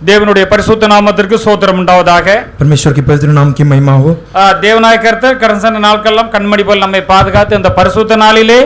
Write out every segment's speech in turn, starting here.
தேவனுடைய பரிசுத்த நாமத்திற்கு ஸ்தோத்திரம் உண்டாவதாக. परमेश्वर के पवित्र नाम की महिमा हो. தேவனாய கர்த்தர் கடந்த சில நாட்களெல்லாம் கண்மணி போல் நம்மை பாதுகாத்து இந்த பரிசுத்த நாளிலே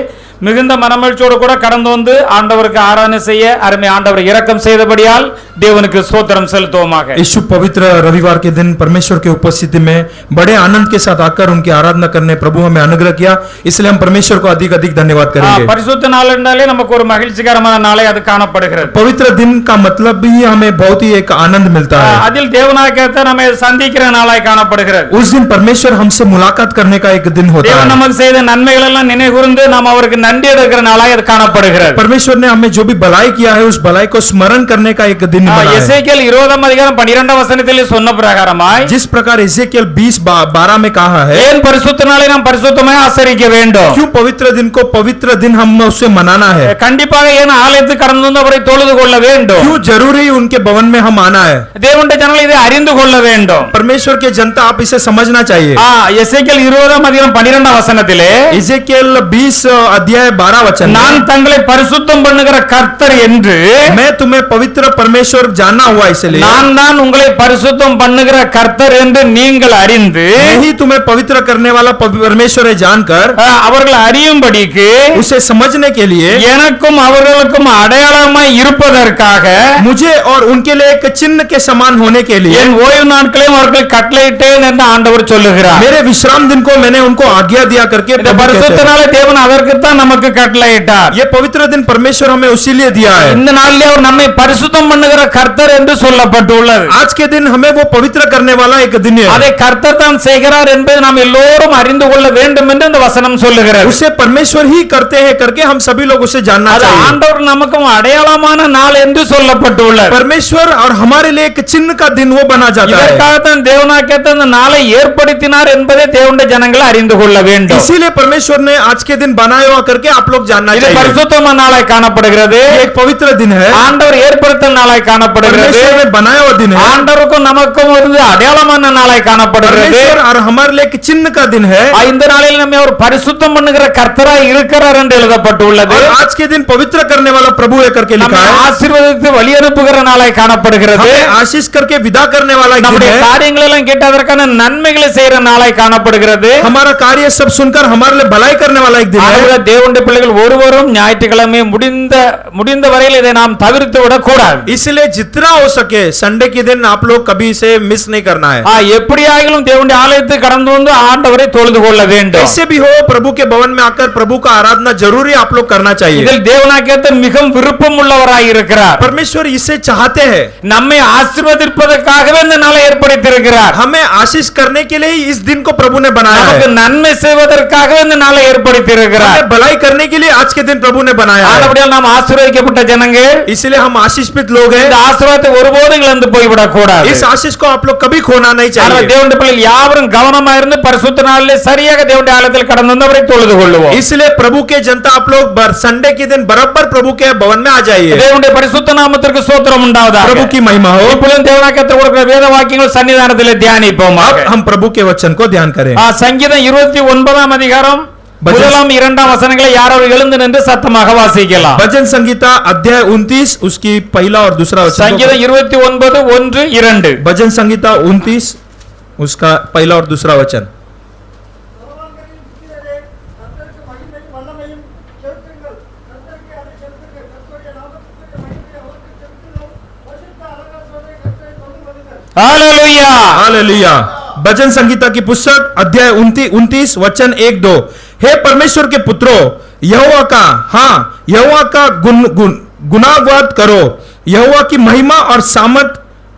மிகுந்த மனமகிழ்ச்சியோடு கூட கடந்து வந்து ஆண்டவருக்கு ஆராதனை செய்ய அருமை ஆண்டவர் இரக்கம் செய்தபடியால் தேவனுக்கு ஸ்தோத்திரம் செலுத்துவோமாக. इस शुभ पवित्र रविवार के दिन परमेश्वर की उपस्थिति में बड़े आनंद के साथ आकर उनकी आराधना करने प्रभु हमें अनुग्रह किया, इसलिए हम परमेश्वर को अधिक अधिक धन्यवाद करेंगे. பரிசுத்த நாள் என்றாலே நமக்கு ஒரு மகிழ்ச்சிகரமான நாளை அது காணப்படுகிறது. पवित्र दिन का मतलब भी हमें बहुत ही एक आनंद मिलता है. அதில் தேவனாய கர்த்தர் நம்மை சந்திக்கிற நாளாய் காணப்படுகிறது. उस दिन परमेश्वर हमसे मुलाकात करने का एक दिन होता है. தேவன் நமக்கு செய்த நன்மைகள் எல்லாம் நினைவுகூர்ந்து நாம் அவருக்கு நன்றி எடுக்கிற நாளாய் அது காணப்படுகிறது. परमेश्वर ने हमें जो भी भलाई किया है उस भलाई को स्मरण करने का एक दिन बना है. எசேக்கியேல் 20 அதிகாரம் 12 வசனத்திலே சொன்ன பிரகாரமாய் जिस प्रकार एजेकियल 20:12 में कहा है, ஏன் பரிசுத்த நாளை நாம் பரிசுத்தமாய் ஆசரிக்க வேண்டும்? क्यों पवित्र दिन को पवित्र दिन हम उसे मनाना है? கண்டிப்பாக ஏன் ஆலயத்துக்கு கடந்து வந்து அவரை தொழுது கொள்ள வேண்டும்? क्यों जरूरी उनके भवन में हम आना है? தேவனுடைய ஜனங்கள் இதை அறிந்து கொள்ள வேண்டும். परमेश्वर के जनता आप इसे समझना चाहिए. எசேக்கியேல் 20 அதிகாரம் 12 வசனத்திலே एजेकियल 20:12 वचन, நான் தங்களை பரிசுத்தம் பண்ணுகிற கர்த்தர் என்று मैं तुम्हें पवित्र परमेश्वर जाना हुआ इसलिए, நான் தான் உங்களை பரிசுத்தம் பண்ணுகிற கர்த்தர் என்று நீங்கள் அறிந்து, नहीं तुम्हें पवित्र करने वाला परमेश्वर है जानकर, அவர்கள் அறியும்படிக்கு उसे समझने के लिए, எனக்கும் அவர்களுக்கும் அடையாளமாய் இருப்பதற்காக मुझे और उनके लिए एक चिन्ह के समान होने के लिए என் ஓய்வு நாட்களையும் அவர்கள் கட்டளையிட்டேன் என்று ஆண்டவர் சொல்லுகிறார். मेरे विश्राम दिन को मैंने उनको आज्ञा दिया करके இந்த பரிசுத்த நாளை தேவன் அதற்கு தான் நமக்கு கட்டளையிட்டார். ये पवित्र दिन परमेश्वर हमें उसी लिए दिया है. இந்த நாளிலே அவர் நம்மை பரிசுத்தம் பண்ணுகிற கர்த்தர் என்று சொல்லப்பட்டுள்ளது. आज के दिन हमें वो पवित्र करने वाला एक दिन है. அதை கர்த்தர் தான் செய்கிறார் என்பதை நாம் எல்லோரும் அறிந்து கொள்ள வேண்டும் என்று இந்த வசனம் சொல்லுகிறது. उसे परमेश्वर ही करते हैं करके हम सभी लोग उसे जानना அது चाहिए. ஆண்டவர் நமக்கு அடையாளமான நாள் என்று சொல்லப்பட்டுள்ளது. परमेश्वर और हमारे लिए एक चिन्ह का दिन वो बना जाता है. இதற்காகத்தான் தேவனாகிய இந்த நாளை ஏற்படுத்தினார் என்பதை தேவனுடைய ஜனங்கள் அறிந்து கொள்ள வேண்டும். इसीलिए परमेश्वर ने आज के दिन बनाया हुआ करके आप लोग जानना இது चाहिए. பரிசுத்தமான நாளாய் காணப்படுகிறது. एक पवित्र दिन है. ஆண்டவர் ஏற்படுத்தின நாளாய் காணப்படுகிறது. परमेश्वर ने बनाया हुआ दिन है. ஆண்டவருக்கும் நமக்கும் ஒரு அடையாளமான நாளாய் காணப்படுகிறது. परमेश्वर और हमारे लिए एक चिन्ह का दिन है. இந்த நாளில் நம்ம ஒரு பரிசுத்தம் பண்ணுகிற கர்த்தராய் இருக்கிறார் என்று எழுதப்பட்டுள்ளது. और आज के दिन पवित्र करने वाला प्रभु है करके लिखा है. ஆசீர்வதித்து வழி அனுப்புகிற நாளாய் காணப்படுகிறது. हमें आशीष करके विदा करने वाला एक दिन நம்முடைய है. காரியங்கள் எல்லாம் கேட்டு அதற்கான நன்மைகளை செய்யற நாளாய் காணப்படுகிறது. हमारा कार्य सब सुनकर हमारे लिए भलाई करने वाला एक दिन है. தேவனுடைய பிள்ளைகள் ஒருவரும் ஞாயிற்றுக்கிழமை முடிந்த வரையில் இதை நாம் தவிர்த்து விடக் கூடாது. इसलिए जितना हो सके संडे के दिन आप लोग कभी इसे मिस नहीं करना है. எப்படியாகிலும் தேவனுடைய ஆலயத்துக்கு கடந்து வந்து ஆண்டவரை தொழுது கொள்ள வேண்டும். कैसे भी हो प्रभु के भवन में आकर प्रभु का आराधना जरूरी आप लोग करना चाहिए. இதில் தேவனாகிய மிகவும் விருப்பம் உள்ளவராய் இருக்கிறார். परमेश्वर इसे चाहते हैं. நம்மை ஆசீர்வதிப்பதற்காகவே இந்த நாளை ஏற்படுத்தியிருக்கிறார். हमें आशीष करने के लिए इस दिन को प्रभु ने बनाया நமக்கு है. நன்மை செய்வதற்காகவே இந்த நாளை ஏற்படுத்தியிருக்கிறார். हमें भलाई करने के लिए आज के दिन प्रभु ने बनाया है. ஆனபடியால் நாம் ஆசீர்வதிக்கப்பட்ட ஜனங்கள். इसलिए हम आशीषित लोग हैं. இந்த ஆசீர்வாதத்தை ஒருபோதும் இழந்து போய்விடக் கூடாது. इस आशीष को आप लोग कभी खोना नहीं चाहिए. தேவனுடைய பிள்ளைகள் யாவரும் கவனமா இருந்து பரிசுத்த நாளிலே சரியாக தேவனுடைய ஆலயத்தில் கடந்து வந்து அவரை தொழுது கொள்ளுவோம். इसलिए प्रभु के जनता आप लोग संडे के दिन बराबर प्रभु के भवन में आ जाइए. தேவனுடைய பரிசுத்த நாமத்திற்கு ஸ்தோத்திரம் உண்டாவதாக. प्रभु की महिमा हो. இப்பொழுது தேவனாகிய கொடுக்கிற வேத வாக்கியங்கள் சன்னிதானத்திலே தியானிப்போமாக. हम प्रभु के वचन को ध्यान करें. சங்கீதம் 29 அதிகாரம் முதலாம் இரண்டாம் வசனங்களை யாராவது எழுந்து நின்று சத்தமாக வாசிக்கலாம். भजन संगीता अध्याय 29 उसकी पहला और दूसरा वचन. சங்கீதம் 29 1 2. भजन संगीता 29 उसका पहला और दूसरा वचन. Hallelujah hallelujah. भजन संगीता की पुस्तक अध्याय 29 वचन 1-2. हे परमेश्वर के पुत्रों, यहोवा का गुणागान करो, यहोवा की महिमा और सामर्थ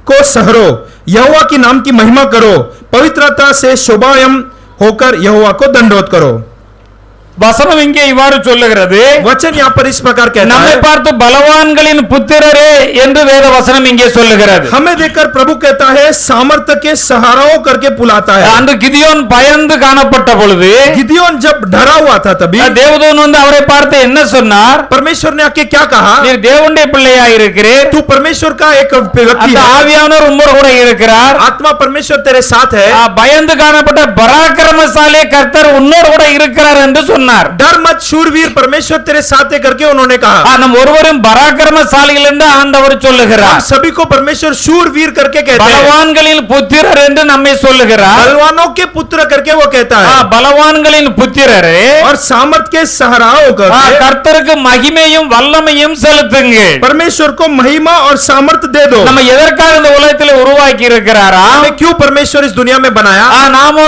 को सहरो, यहोवा की नाम की महिमा करो, पवित्रता से शोभायमान होकर यहोवा को दंडवत करो. வசனம் இங்கே இவ்வாறு சொல்லுகிறது. वचन यहाँ पर इस प्रकार कहता நம்மை है. பார்த்து பலவான்களின் புத்திரரே என்று வேத வசனம் இங்கே சொல்லுகிறது. हमें देखकर प्रभु कहता है सामर्थ्य के सहाराओं करके बुलाता है. அந்த கிதியோன் பயந்து காணப்பட்ட பொழுது गिदियोन जब डरा हुआ था तभी தேவதூதன் வந்து அவரை பார்த்து என்ன சொன்னார்? परमेश्वर ने आके क्या कहा? நீர் தேவனுடைய பிள்ளையாய் இருக்கிறீர். तू परमेश्वर का एक व्यक्ति அந்த है. ஆவியானவர் உம்மோடு கூட இருக்கிறார். आत्मा परमेश्वर तेरे साथ है. பயந்து காணப்பட்ட பராக்கிரமசாலி கர்த்தர் உன்னோடு கூட இருக்கிறார் என்று சொன்னார். சொன்னார். डर मत शूरवीर, परमेश्वर तेरे साथ है करके उन्होंने कहा। நம் ஒருவரும் பராக்கிரமசாலிகள் என்று ஆண்டவர் சொல்லுகிறார். हम सभी को परमेश्वर शूरवीर करके कहते हैं, பலவான்களின் புத்திரர் என்று நம்மை சொல்லுகிறார். बलवानों के पुत्र करके वो कहता है, பலவான்களின் புத்திரரே और सामर्थ के सहाराओं करके கர்த்தருக்கு மகிமையும் வல்லமையும் செலுத்துங்கள். परमेश्वर को महिमा और सामर्थ दे दो। நம்ம எதற்காக இந்த உலகத்தில் உருவாக்கி இருக்கிறாரா? हमें क्यों परमेश्वर इस दुनिया में बनाया? நாம்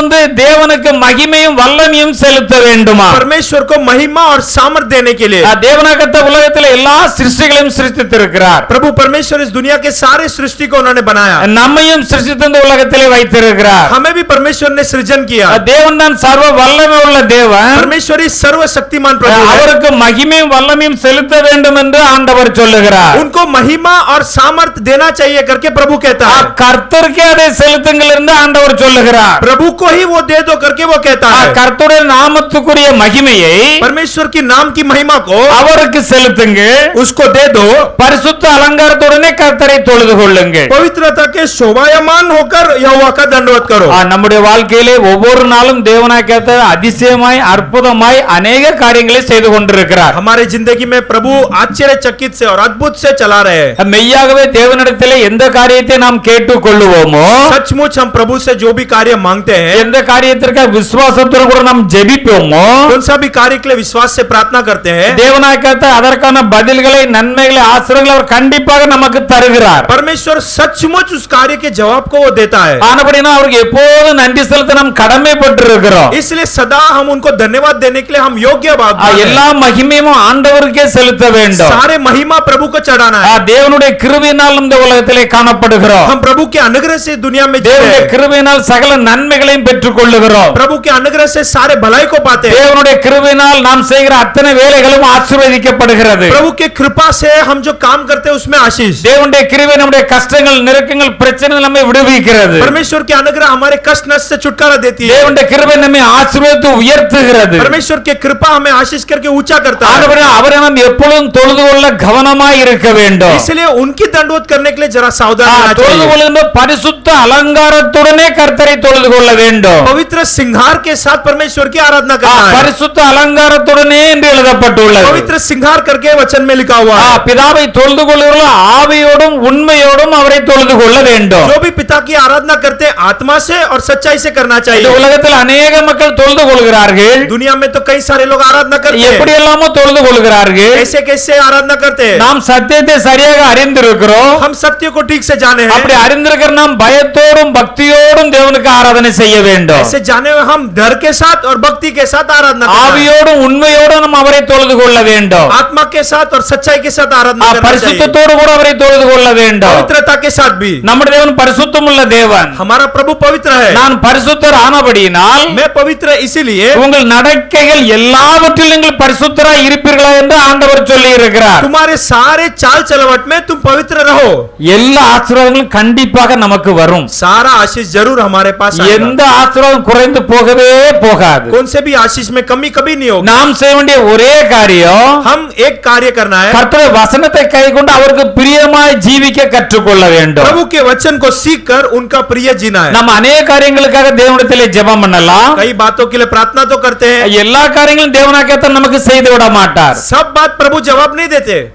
தேவனுக்கு மகிமையும் வல்லமையும் செலுத்த வேண்டுமா? परमेश्वर को महिमा और सामर्थ देने के लिए தேவனாகத்த உலகத்தில் எல்லா சிருஷ்டிகளையும் சிருஷ்டித்திருக்கிறார். प्रभु परमेश्वर इस दुनिया के सारे सृष्टि को उन्होंने बनाया, நம்மையும் சிருஷ்டித்து இந்த உலகத்திலே வைத்திருக்கிறார். हमें भी परमेश्वर ने सृजन किया। தேவன் தான் சர்வ வல்லமை உள்ள தேவன். परमेश्वर ही सर्वशक्तिमान प्रभु है। அவருக்கு மகிமையும் வல்லமையும் செலுத்த வேண்டும் என்று ஆண்டவர் சொல்லுகிறார். उनको महिमा और सामर्थ देना चाहिए करके प्रभु कहता है। கர்த்தருக்கே அதை செலுத்துங்கள் என்று ஆண்டவர் சொல்லுகிறார். प्रभु को ही वो दे दो करके वो कहता है। கர்த்தருடைய நாமத்துக்குரிய மகிமையை परमेश्वर की नाम की महिमा को அவருக்கு செலுத்துங்கள். उसको दे दो। பரிசுத்த அலங்காரத்துடனே கர்த்தரை தொழுது கொள்ளுங்கள். पवित्रता के शोभायमान होकर यहोवा का दंडवत करो। நம்முடைய வாழ்க்கையிலே ஒவ்வொரு நாளும் தேவனாய் கர்த்தர் அதிசயமாய் அற்புதமாய் अनेक காரியங்களை செய்து கொண்டிருக்கிறார். हमारे जिंदगी में प्रभु आश्चर्यचकित से और अद्भुत से चला रहे हैं। மெய்யாகவே தேவனிடத்திலே எந்த காரியத்தை நாம் கேட்டுக்கொள்ளுவோமோ, सचमुच हम प्रभु से जो भी कार्य मांगते हैं, எந்த காரியத்திற்கு விசுவாசத்தோடு கூட நாம் ஜெபிப்போமோ, कौन सा भी कार्य के लिए विश्वास से प्रार्थना करते हैं, தேவனாய் கர்த்தர் அதற்கான பதில்களை, நன்மைகளை, ஆசீர்வாதங்களை அவர் கண்டிப்பாக நமக்கு தருகிறார். परमेश्वर सचमुच उस कार्य के जवाब को वो देता है। ஆனபடினா அவருக்கு எப்போது நன்றி செலுத்த நாம் கடமைப்பட்டிருக்கிறோம். इसलिए सदा हम उनको धन्यवाद देने के लिए हम योग्य எல்லா மகிமையும் ஆண்டவருக்கே செலுத்த வேண்டும். सारे महिमा प्रभु को चढ़ाना है। தேவனுடைய கிருபையினால் இந்த உலகத்திலே காணப்படுகிறோம். हम प्रभु के अनुग्रह से दुनिया में தேவனுடைய கிருபையினால் சகல நன்மைகளையும் பெற்றுக் கொள்ளுகிறோம். प्रभु के अनुग्रह से सारे भलाई को पाते हैं। தேவனுடைய கிருபையினால் நாம் செய்கிற அத்தனை வேலைகளும் ஆசீர்வதிக்கப்படுகிறது. प्रभु के कृपा से हम जो काम करते हैं उसमें आशीष। தேவனுடைய கிருபை நம்முடைய கஷ்டங்கள், நெருக்கங்கள், பிரச்சனைகள் நம்மை விடுவிக்கிறது. परमेश्वर के अनुग्रह हमारे कष्ट नष्ट से छुटकारा देती है। தேவனுடைய கிருபை நம்மை ஆசீர்வதித்து உயர்த்துகிறது. परमेश्वर की कृपा हमें आशीष करके ऊंचा करता है। அவரை நாம் எப்பொழுதும் தொழுது கொள்ள கவனமாய் இருக்க வேண்டும். इसलिए उनकी दंडवत करने के लिए जरा सावधान रहना தொழுது चाहिए। கொள்ளுகின்ற பரிசுத்த அலங்காரத்துடனே கர்த்தரை தொழுது கொள்ள வேண்டும். पवित्र सिंगार के साथ परमेश्वर की आराधना करना है। பரிசுத்த அலங்காரத்துடனே என்று எழுதப்பட்டுள்ளது. पवित्र सिंगार करके वचन में लिखा हुआ है। பிதாவை தொழுது கொள்ளுகிற ஆவியோடும் உண்மையோடும் அவரை தொழுது கொள்ள வேண்டும். जो भी पिता की आराधना करते हैं आत्मा से और सच्चाई से करना இந்த चाहिए। உலகத்தில் अनेक மக்கள் தொழுது கொள்கிறார்கள். दुनिया में तो कई सारे लोग आराधना करते எப்படி हैं। எல்லாமோ தொழுது கொள்கிறார்கள். कैसे कैसे आराधना करते हैं। நாம் சத்தியத்தை சரியாக அறிந்திருக்கிறோம். हम सत्य को ठीक से जाने हैं। அப்படி அறிந்திருக்கிற நாம் பயத்தோடும் பக்தியோடும் தேவனுக்கு ஆராதனை செய்ய வேண்டும். ऐसे जाने हुए हम डर के साथ और भक्ति के साथ आराधना करना है। ஆவியோடும் உண்மையோடும் நாம் அவரை தொழுது கொள்ள வேண்டும். आत्मा के साथ और सच्चाई के साथ आराधना करना चाहिए। பரிசுத்தத்தோடு கூட அவரை தொழுது கொள்ள வேண்டும். पवित्रता के साथ भी। நம்முடைய தேவன் பரிசுத்தம் உள்ள தேவன். हमारा प्रभु पवित्र है। நான் பரிசுத்தர் ஆனபடியினால் मैं पवित्र इसीलिए உங்கள் நடக்கைகள் எல்லாவற்றிலும் நீங்கள் பரிசுத்தராய் இருப்பீர்களா என்று ஆண்டவர் சொல்லி இருக்கிறார். तुम्हारे सारे चाल चलवट में तुम पवित्र रहो। எல்லா ஆசீர்வாதங்களும் கண்டிப்பாக நமக்கு வரும். सारा आशीष जरूर हमारे पास எந்த ஆசீர்வாதம் குறைந்து போகவே போகாது. कौन से भी आशीष में कमी कभी नहीं होगी। நாம் செய்ய வேண்டிய ஒரே காரியம் हम एक कार्य करना है। கர்த்தருடைய வசனத்தை கைக்கொண்டு அவருக்கு பிரியமாய் ஜீவிக்க கற்றுக்கொள்ள வேண்டும். प्रभु के वचन को सीखकर उनका प्रिय जीना है। நம்ம अनेक காரியங்களுக்காக தேவனிடத்திலே ஜெபம் பண்ணலாம். कई बातों के लिए प्रार्थना तो करते हैं। எல்லா காரியங்களும் தேவனாகத்தான் நமக்கு செய்து விட மாட்டார். सब बात प्रभु जवाब नहीं देते।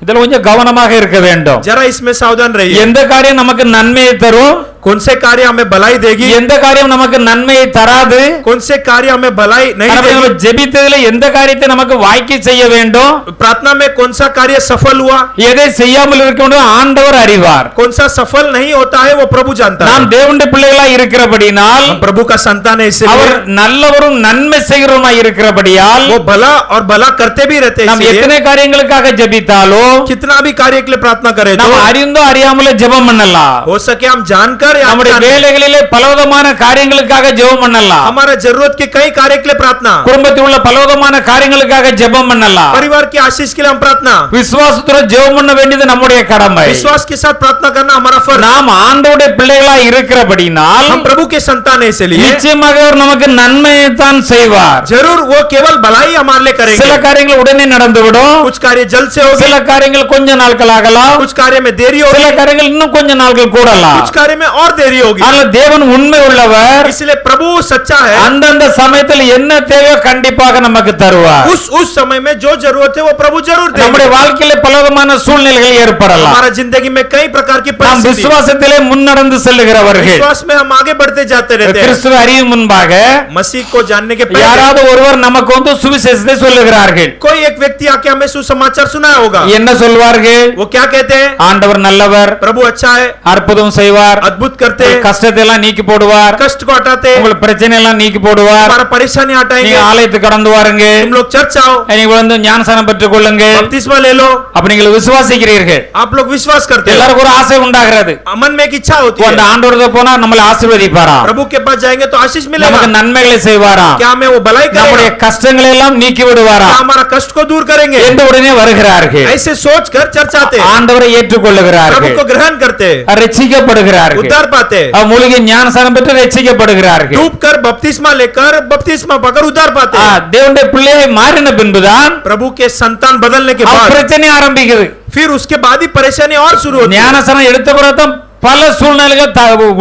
இதுல கொஞ்சம் கவனமாக இருக்க வேண்டும். जरा इसमें सावधान रहिए। எந்த காரியம் நமக்கு நன்மையை தரும், कौन से कार्य हमें भलाई देगी, எந்த காரியம் நமக்கு நன்மையை தராது, कौन से कार्य हमें भलाई नहीं நம்ம देगी। ஜெபித்ததிலே எந்த காரியத்தை நமக்கு வாய்க்க செய்ய வேண்டும், प्रार्थना में कौन सा कार्य सफल हुआ, எதை செய்யாமல் இருக்க வேண்டும் ஆண்டவர் அறிவார். कौन सा सफल नहीं होता है वो प्रभु जानता है। நாம் தேவனுடைய பிள்ளைகளாய் இருக்கிறபடினால், हम प्रभु का संतान है इसलिए அவர் நல்லவரும் நன்மை செய்கிறவருமாய் இருக்கிறபடியால், वो भला और भला करते भी रहते हैं। நாம் इसलिए எத்தனை காரியங்களுக்காக ஜெபித்தாலோ, कितना भी कार्य के लिए प्रार्थना करें तो நாம் அறிந்தோ அறியாமலே ஜெபம் பண்ணலாம். हो सके हम जानकर या நம்முடைய अनजान- வேலைகளிலே பலவிதமான காரியங்களுக்காக ஜெபம் பண்ணலாம். हमारा जरूरत के कई कार्य के लिए प्रार्थना, குடும்பத்தில் உள்ள பலவிதமான காரியங்களுக்காக ஜெபம் பண்ணலாம். परिवार की आशीष के लिए हम प्रार्थना, விசுவாசத்துடன் ஜெபம் பண்ண வேண்டியது நம்முடைய கடமை. विश्वास के साथ प्रार्थना करना हमारा फर्ज। நாம் ஆண்டவருடைய பிள்ளைகளாய் இருக்கிறபடினால் हम प्रभु के संतान है इसलिए நிச்சயமாக அவர் நமக்கு நன்மையை தான் செய்வார். जरूर वो केवल भलाई हमारे लिए சில करेंगे। காரியங்கள் உடனே நடந்துவிடும், कुछ कार्य जल्द से होगी, சில காரியங்கள் கொஞ்ச நாட்கள் ஆகலாம், कुछ कार्य में देरी சில होगी, காரியங்கள் இன்னும் கொஞ்ச நாட்கள் கூடலாம். कुछ कार्य में और देरी होगी। அதனால தேவன் உண்மை உள்ளவர். इसलिए प्रभु सच्चा है। அந்தந்த சமயத்தில் என்ன தேவையோ கண்டிப்பாக நமக்கு தருவார். उस समय में जो जरूरत है वो प्रभु जरूर देगा। நம்முடைய வாழ்க்கையில பலவிதமான சூழ்நிலைகள் ஏற்படலாம். हमारा जिंदगी में कई प्रकार की நாம் परिस्थिति, விசுவாசத்திலே முன்னடந்து செல்லுகிறவர்கள். विश्वास में हम आगे बढ़ते जाते रहते हैं। கிறிஸ்துவை அறியும் முன்பாக मसीह को जानने के पहले யாராவது ஒருவர் நமக்கு வந்து சுவிசேஷத்தை சொல்லுகிறார்கள். कोई एक व्यक्ति आके हमें सुसमाचार सुनाया होगा। என்ன சொல்வார்கள்? वो क्या कहते हैं? ஆண்டவர் நல்லவர், प्रभु अच्छा है, அற்புதம் செய்வார், अद्भुत करते हैं, கஷ்டத்தை எல்லாம் நீக்கி போடுவார், कष्ट को हटाते हैं, உங்கள் பிரச்சனை எல்லாம் நீக்கி போடுவார், हमारा परेशानी हटाएंगे, நீங்க ஆலயத்துக்கு கடந்து வாருங்க, तुम लोग चर्च आओ, நீங்க வந்து ஞானஸ்நானம் பெற்றுக் கொள்ளுங்க, बपतिस्मा ले लो। அப்ப நீங்கள் விசுவாசிக்கிறீர்கள். आप लोग विश्वास करते हैं, எல்லாருக்கும் ஒரு ஆசை உண்டாகிறது. मन में एक इच्छा होती அந்த है, ஆண்டவரது போனா நம்மளை ஆசீர்வதிப்பாராம், प्रभु के पास जाएंगे तो आशीष मिलेगा, நமக்கு நன்மைகளை செய்வாராம், क्या हमें वो भलाई நம்முடைய करेगा, கஷ்டங்களை எல்லாம் நீக்கி क्या விடுவாராம் हमारा कष्ट को दूर करेंगे, என்று உடனே வருகிறார்கள். ऐसे सोचकर चर्च आते हैं, ஆண்டவரை प्रभु ஏற்றுக்கொள்ளுகிறார்கள், को ग्रहण करते हैं, ரட்சிக்கப்படுகிறார்கள், उद्धार पाते हैं, மூலிகை ஞானஸ்நானம் பெற்று ரட்சிக்கப்படுகிறார்கள். डूब कर बपतिस्मा लेकर बपतिस्मा पाकर उद्धार पाते हैं। தேவனுடைய பிள்ளையை மாறின பின்புதான் प्रभु के संतान बदलने के அவர் बाद பிரச்சனை ஆரம்பிக்குது. फिर उसके बाद ही परेशानी और शुरू होती है। ஞானஸ்நானம் எடுத்த பிறகுதான் பல சூழ்நிலைகள்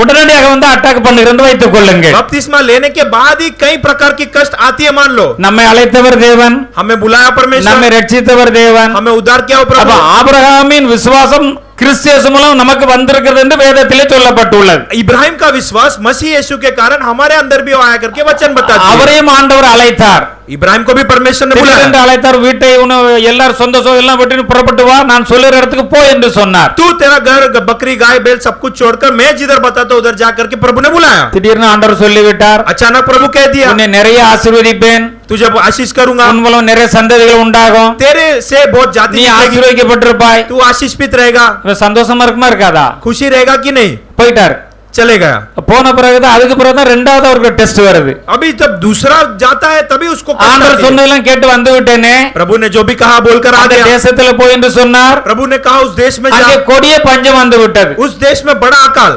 உடனடியாக வந்து அட்டாக் பண்ணுகிறது வைத்துக் கொள்ளுங்கள். बपतिस्मा लेने के बाद ही कई प्रकार की कष्ट आती है, मान लो। நம்மை அழைத்தவர் தேவன், हमें बुलाया परमेश्वर, நம்மை ரட்சித்தவர் தேவன். हमें उद्धार किया वो அப்ப प्रभु। ஆபிரகாமின் விசுவாசம் கிறிஸ்து இயேசு மூலம் நமக்கு வந்திருக்கிறது என்று வேதத்திலே சொல்லப்பட்டுள்ளது. इब्राहिम का विश्वास मसीह यीशु के कारण हमारे अंदर भी आया करके वचन बताते हैं। அவரையும் ஆண்டவர் அழைத்தார், इब्राहिम को भी परमेश्वर ने बुलाया, திடீரென்று அழைத்தார். வீட்டை எல்லாரும் சொந்த எல்லாம் விட்டு புறப்பட்டு வா, நான் சொல்லுற இடத்துக்கு போ என்று சொன்னார். तू तेरा घर बकरी गाय बैल सब कुछ छोड़कर मैं जिधर बताता हूं उधर जाकर के प्रभु ने बुलाया। திடீர்னு ஆண்டவர் சொல்லிவிட்டார், अचानक प्रभु कह दिया, உன்னை நிறைய ஆசீர்வதிப்பேன், तुझे आशीष करूंगा, உன் மூலம் நிறைய சந்ததிகள் உண்டாகும், तेरे से बहुत जाति நீ निकलेगी, ஆசீர்வதிக்கப்பட்டிருப்பாய். तू आशीषित रहेगा। சந்தோஷமா இருக்குமா இருக்காதா? खुशी रहेगा कि नहीं? போயிட்டார். चले गया। போன பிறகுதான் அதுக்கு பிறகுதான் ரெண்டாவது அவருக்கு டெஸ்ட் வருது. अभी जब दूसरा जाता है तभी उसको कष्ट ஆண்டவர் आती है। சொன்னதெல்லாம் கேட்டு வந்து விட்டேனே, प्रभु ने जो भी कहा बोलकर आ அந்த गया। தேசத்துல போய் என்று சொன்னார். प्रभु ने कहा उस देश में அங்கே जा, கொடிய பஞ்சம் வந்து விட்டது. उस देश में बड़ा अकाल।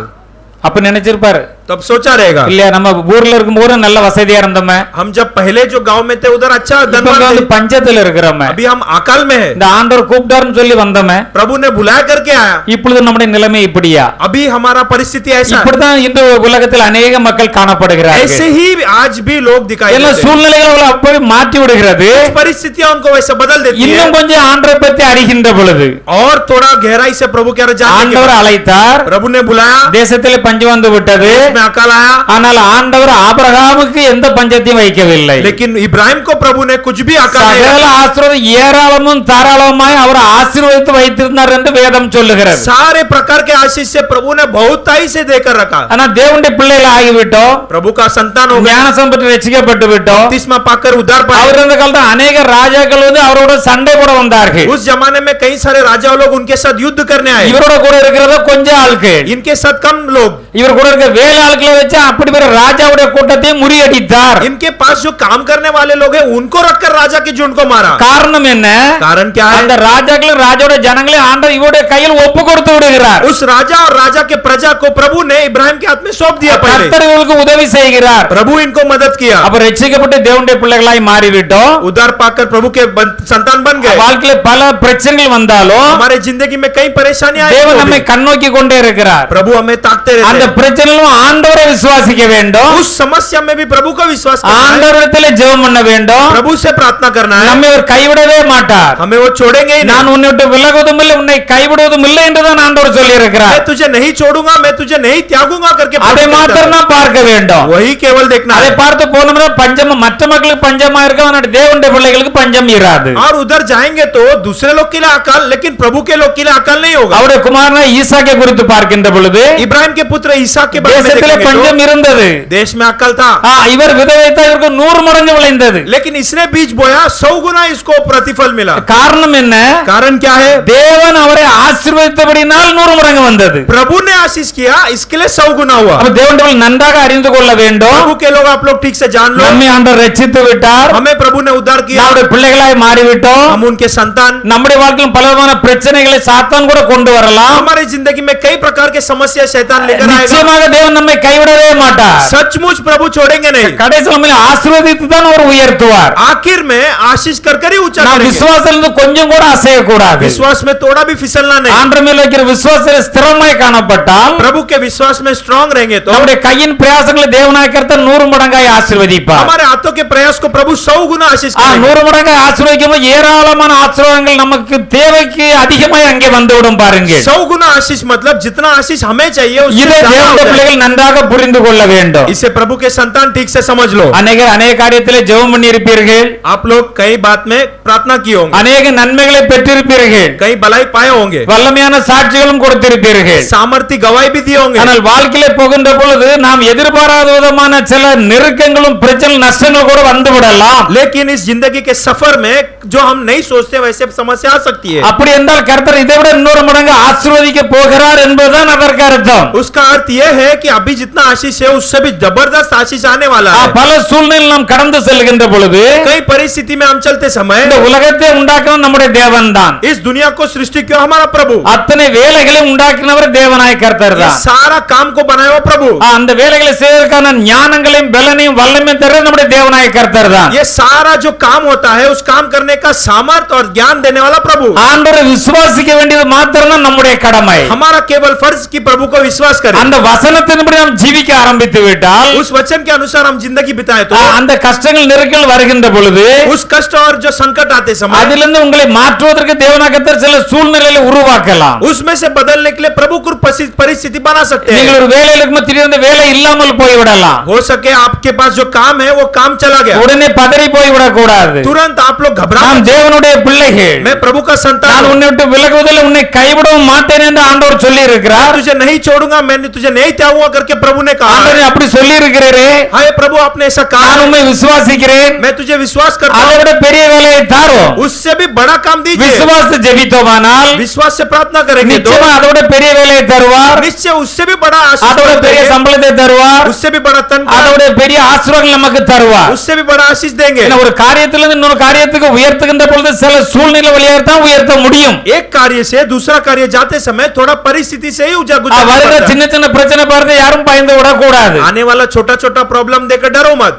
அப்ப நினைச்சிருப்பாரு, तब सोचा रहेगा, இல்லையா நம்ம ஊர்ல இருக்கும் போது நல்ல வசதியா இருந்தோமே, हम जब पहले जो गांव में थे उधर अच्छा இப்ப धनवान வந்து थे, பஞ்சத்துல இருக்கிறோமே, अभी हम अकाल में है। இந்த ஆண்டவர் கூப்பிட்டாருன்னு சொல்லி வந்தோமே, प्रभु ने बुलाया करके आया, இப்பொழுது நம்முடைய நிலைமை இப்படியா? अभी हमारा परिस्थिति ऐसा है। இப்படிதான் இந்த உலகத்தில் அநேக மக்கள் ऐसे காணப்படுகிறார்கள். ही आज भी लोग दिखाई எல்லா देते हैं। சூழ்நிலைகளை அவளை அப்படி மாற்றி விடுகிறது. परिस्थितियां उनको वैसे बदल देती है। இன்னும் கொஞ்சம் ஆண்டவரை பற்றி அறிகின்ற பொழுது और थोड़ा गहराई से प्रभु के जानने के ஆண்டவர் बाद அழைத்தார், प्रभु ने बुलाया, தேசத்திலே பஞ்சம் வந்து விட்டது. में अकाल आया, ஆனால் ஆண்டவர் ஆபிரகாமுக்கு எந்த பஞ்சத்தையும் வைக்கவில்லை. लेकिन इब्राहिम को प्रभु ने कुछ भी अकाल नहीं சகல ஆசீர்வாதம் ஏராளமும் தாராளமாய் அவர் ஆசீர்வதித்து வைத்திருந்தார் என்று வேதம் சொல்லுகிறது. सारे प्रकार के आशीष से प्रभु ने बहुताई से देकर रखा। ஆனா தேவனுடைய பிள்ளைகள் ஆகிவிட்டோம், प्रभु का संतान हो गया, ஞானசம் பெற்று ரட்சிக்கப்பட்டு விட்டோம். बपतिस्मा पाकर उद्धार पाया। அவர் இருந்த காலத்தில் அநேக ராஜாக்கள் வந்து அவரோட சண்டை போட வந்தார்கள். उस जमाने में कई सारे राजा लोग उनके साथ युद्ध करने आए। இவரோட கூட இருக்கிறத கொஞ்சம் ஆட்கள், इनके साथ कम लोग, இவர் கூட இருக்க வேலை ஆட்களை வச்சு அப்படி பெரிய ராஜாவுடைய கூட்டத்தை முறியடித்தார். इनके पास जो काम करने वाले लोग हैं उनको रखकर राजा के झुंड को मारा। காரணம் என்ன? कारण क्या है? அந்த ராஜாக்கள் ராஜாவோட ஜனங்களை ஆண்டவர் இவருடைய கையில் ஒப்பு கொடுத்து விடுகிறார். उस राजा और राजा के प्रजा को प्रभु ने इब्राहिम के हाथ में सौंप दिया। पहले கர்த்தர் இவர்களுக்கு உதவி செய்கிறார். प्रभु इनको मदद किया। அப்ப ரட்சிக்கப்பட்டு தேவனுடைய பிள்ளைகளாய் மாறிவிட்டோம். उद्धार पाकर प्रभु के संतान बन गए। வாழ்க்கையில பல பிரச்சனைகள் வந்தாலும் हमारे जिंदगी में कई परेशानियां आई, தேவன் நம்மை கண்ணோக்கி கொண்டே இருக்கிறார். प्रभु हमें ताकते அந்த रहते हैं। பிரச்சனையிலும் ஆண்டவரை விசுவாசிக்க வேண்டும். उस समस्या में भी प्रभु का विश्वास करना है, ஆண்டவரிடத்திலே ஜெபம் பண்ண வேண்டும். प्रभु से प्रार्थना करना है। நம்மை அவர் கைவிடவே மாட்டார். हमें वो छोड़ेंगे ही नहीं। நான் உன்னை விட்டு விலகுவதும் இல்லை, உன்னை கைவிடுவதும் இல்லை என்றுதான் ஆண்டவர் சொல்லி இருக்கிறார். मैं तुझे नहीं छोड़ूंगा, मैं तुझे नहीं त्यागूंगा करके அதை प्रभु कहता மாத்திரம் है। தான் பார்க்க வேண்டும். वही केवल देखना அதை है। பார்த்து போனோம்னா பஞ்சம் மற்ற மக்களுக்கு பஞ்சமா இருக்க, ஆனால் தேவனுடைய பிள்ளைகளுக்கு பஞ்சம் இராது. और उधर जाएंगे तो दूसरे लोग के लिए अकाल, लेकिन प्रभु के लोग के लिए अकाल नहीं होगा। அவருடைய குமாரனை ஈசாக்கை குறித்து பார்க்கின்ற பொழுது इब्राहिम के पुत्र ईसा के बारे में தேசத்திலே देखेंगे பஞ்சம் तो இருந்தது. देश में अकाल था, இவர் விதை வைத்தா இவருக்கு 100 மடங்கு விளைந்தது. लेकिन इसने बीज बोया 100 गुना इसको प्रतिफल मिला। காரணம் என்ன? कारण क्या है? தேவன் அவரை ஆசீர்வதித்தபடினால் 100 மடங்கு வந்தது. प्रभु ने आशीष किया, इसके लिए 100 गुना हुआ। அப்ப தேவனுடைய பிள்ளைகள் நன்றாக அறிந்து கொள்ள வேண்டும். प्रभु के लोग आप लोग ठीक से जान लो, நம்மை ஆண்டவர் ரட்சித்து விட்டார். हमें प्रभु ने उद्धार किया, நம்முடைய பிள்ளைகளாய் மாறி மாறிவிட்டோம். हम उनके संतान, நம்முடைய வாழ்க்கையில் பலவிதமான பிரச்சனைகளை சாத்தான் கூட கொண்டு வரலாம். हमारी जिंदगी में कई प्रकार के समस्या शैतान लेकर आएगा. நிச்சயமாக தேவன் நம்மை கைவிடவே மாட்டார். सचमुच प्रभु छोड़ेंगे नहीं. கடைசியில் நம்மை ஆசீர்வதித்து தான் அவர் உயர்த்துவார். आखिर में आशीष कर कर ही ऊंचा நாம் करेंगे. விசுவாசத்திலிருந்து கொஞ்சம் கூட அசைய கூடாது. विश्वास में थोड़ा भी फिसलना नहीं. ஆண்டவர் மேல் வைக்கிற விசுவாசத்தில் ஸ்திரமாய் காணப்பட்டால் प्रभु के विश्वास में स्ट्रांग रहेंगे तो நம்முடைய கையின் பிரயாசங்களை தேவனாய் கர்த்தர் 100 மடங்காய் ஆசீர்வதிப்பார். हमारे हाथों के प्रयास को प्रभु 100 गुना आशीष करेंगे. 100 மடங்காய் ஆசீர்வதிக்கும்போது ஏராளமான ஆசீர்வாதங்கள் நமக்கு தேவைக்கு அதிகமாய் அங்கே வந்துவிடும் பாருங்க. 100 गुना आशीष मतलब जितना आशीष हमें चाहिए उससे இதை ज्यादा தேவனுடைய होता है. பிள்ளைகள் நன்றாக புரிந்து கொள்ள வேண்டும். इसे प्रभु के संतान ठीक से समझ लो. अनेक காரியத்திலே ஜெபம் பண்ணி இருப்பீர்கள். आप लोग कई बात में प्रार्थना किए होंगे, अनेक நன்மைகளை பெற்றிருப்பீர்கள். कई भलाई पाए होंगे, வல்லமையான சாட்சிகளும் கொடுத்திருப்பீர்கள். सामर्थ्य गवाही भी दिए होंगे. ஆனால் வாழ்க்கையிலே போகின்ற பொழுது நாம் எதிர்பாராத விதமான சில நெருக்கங்களும் பிரச்சனை நஷ்டங்கள் கூட வந்து விடலாம். लेकिन इस जिंदगी के सफर में जो हम नहीं सोचते वैसे समस्या आ सकती है. அப்படி என்றால் கர்த்தர் இதை விட 100 மடங்கு ஆசீர்வதிக்க போகிறார் என்பதுதான் அதற்கு அர்த்தம். उसका अर्थ यह है कि अभी जितना आशीष है उससे भी जबरदस्त आशीष आने वाला है. பல சூழ்நிலையில் நாம் கடந்து செல்கின்ற பொழுது कई परिस्थिति में हम चलते समय இந்த உலகத்தை உண்டாக்கினவர் நம்முடைய தேவன்தான். इस दुनिया को सृष्टि किया हमारा प्रभु. அத்தனை வேலைகளை உண்டாக்கினவர் தேவனாய் கர்த்தர் ये தான். सारा काम को बनाया हुआ प्रभु. அந்த வேலைகளை செய்வதற்கான ஞானங்களையும் பலனையும் வல்லமையும் தருவது நம்முடைய தேவனாய் கர்த்தர் தான். ये सारा जो काम होता है उस काम करने का सामर्थ्य और ज्ञान देने वाला प्रभु. ஆண்டவரை விசுவாசிக்க வேண்டியது மாத்திரம்தான் நம்முடைய கடமை. हमारा केवल फर्ज की प्रभु को विश्वास करें. அந்த வசனத்தின்படி நாம் ஜீவிக்க ஆரம்பித்து விட்டால் उस वचन के अनुसार हम जिंदगी बिताए तो அந்த கஷ்டங்கள் நெருக்கல் வருகின்ற பொழுது उस कष्ट और जो संकट आते समय அதிலிருந்து உங்களை மாற்றுவதற்கு தேவனாய் கர்த்தர் சில சூழ்நிலைகளை உருவாக்கலாம். उसमें से बदलने के लिए प्रभु कुछ परिस्थिति बना सकते हैं. நீங்கள் ஒரு வேலையில் இருக்கும்போது திடீர்னு வேலை இல்லாமல் போய்விடலாம். हो सके आपके पास जो काम है वो काम चला गया, உடனே பதறி போய்விடக் கூடாது. तुरंत आप लोग घबरा. நாம் தேவனுடைய பிள்ளைகள். मैं प्रभु का संतान நான் हूं. உன்னை விட்டு விலகுவதில் உன்னை கைவிடவும் மாட்டேன் என்று ஆண்டவர் சொல்லி இருக்கிறார். तुझे नहीं छोड़ूंगा, मैंने तुझे नहीं त्यागूंगा करके प्रभु ने कहा. ஆண்டவர் அப்படி சொல்லி இருக்கிறாரே. हाय प्रभु आपने ऐसा कहा. நான் உம்மை விசுவாசிக்கிறேன். मैं तुझे विश्वास करता அதை हूं. விட பெரிய வேலையை தாரும். उससे भी बड़ा काम दीजिए. விசுவாச ஜெபித்தோமானால் विश्वास से प्रार्थना करेंगे तो நிச்சயமா அதை விட பெரிய வேலையை தருவார். निश्चय उससे भी बड़ा आशीष அதை விட பெரிய देंगे. சம்பளத்தை தருவார். उससे भी बड़ा அதை तनख्वाह, விட பெரிய ஆசீர்வாதங்கள் நமக்கு தருவார். उससे भी बड़ा आशीष देंगे. ஏன்னா ஒரு காரியத்திலிருந்து இன்னொரு காரியத்துக்கு உயர்த்துகின்ற பொழுது சில சூழ்நிலை வழியாக தான் உயர்த்த முடியும். एक कार्य से दूसरा कार्य जाते समय थोड़ा परिस्थिति से ही வருகிற गुजरना சின்ன சின்ன பிரச்சனை பார்த்து யாரும் பயந்து விடக்கூடாது. आने वाला छोटा छोटा प्रॉब्लम देखकर डरो मत.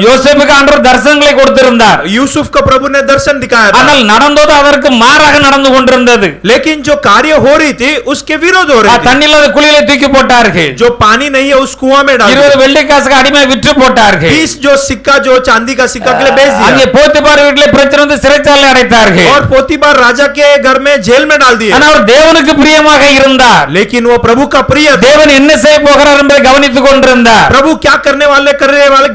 யோசேப்புக்கு ஆண்டவர் தரிசனங்களை கொடுத்திருந்தார். यूसुफ को प्रभु ने दर्शन दिखाया था, ஆனால் நடந்தது அதற்கு மாறாக நடந்து கொண்டிருந்தது. लेकिन जो कार्य हो रही थी उसके विरोध हो रही थी. தண்ணியில குழியில தூக்கி போட்டார்கள். जो पानी नहीं है उस कुआं में डाल 20 வெள்ளி காசுக்கு அடிமை விற்று போட்டார்கள். 20 जो सिक्का जो चांदी का सिक्का के लिए बेच அங்கே दिया போத்திபார் வீட்டிலே பிரச்சனை வந்து சிறைச்சாலை அடைத்தார்கள். और पोतीबार राजा के घर में जेल में डाल दिया. ஆனால் அவர் தேவனுக்கு பிரியமாக இருந்தார். लेकिन वो प्रभु का प्रिय था. தேவன் என்ன செய்ய போகிறார் என்பதை கவனித்துக் கொண்டிருந்தார். प्रभु क्या करने वाले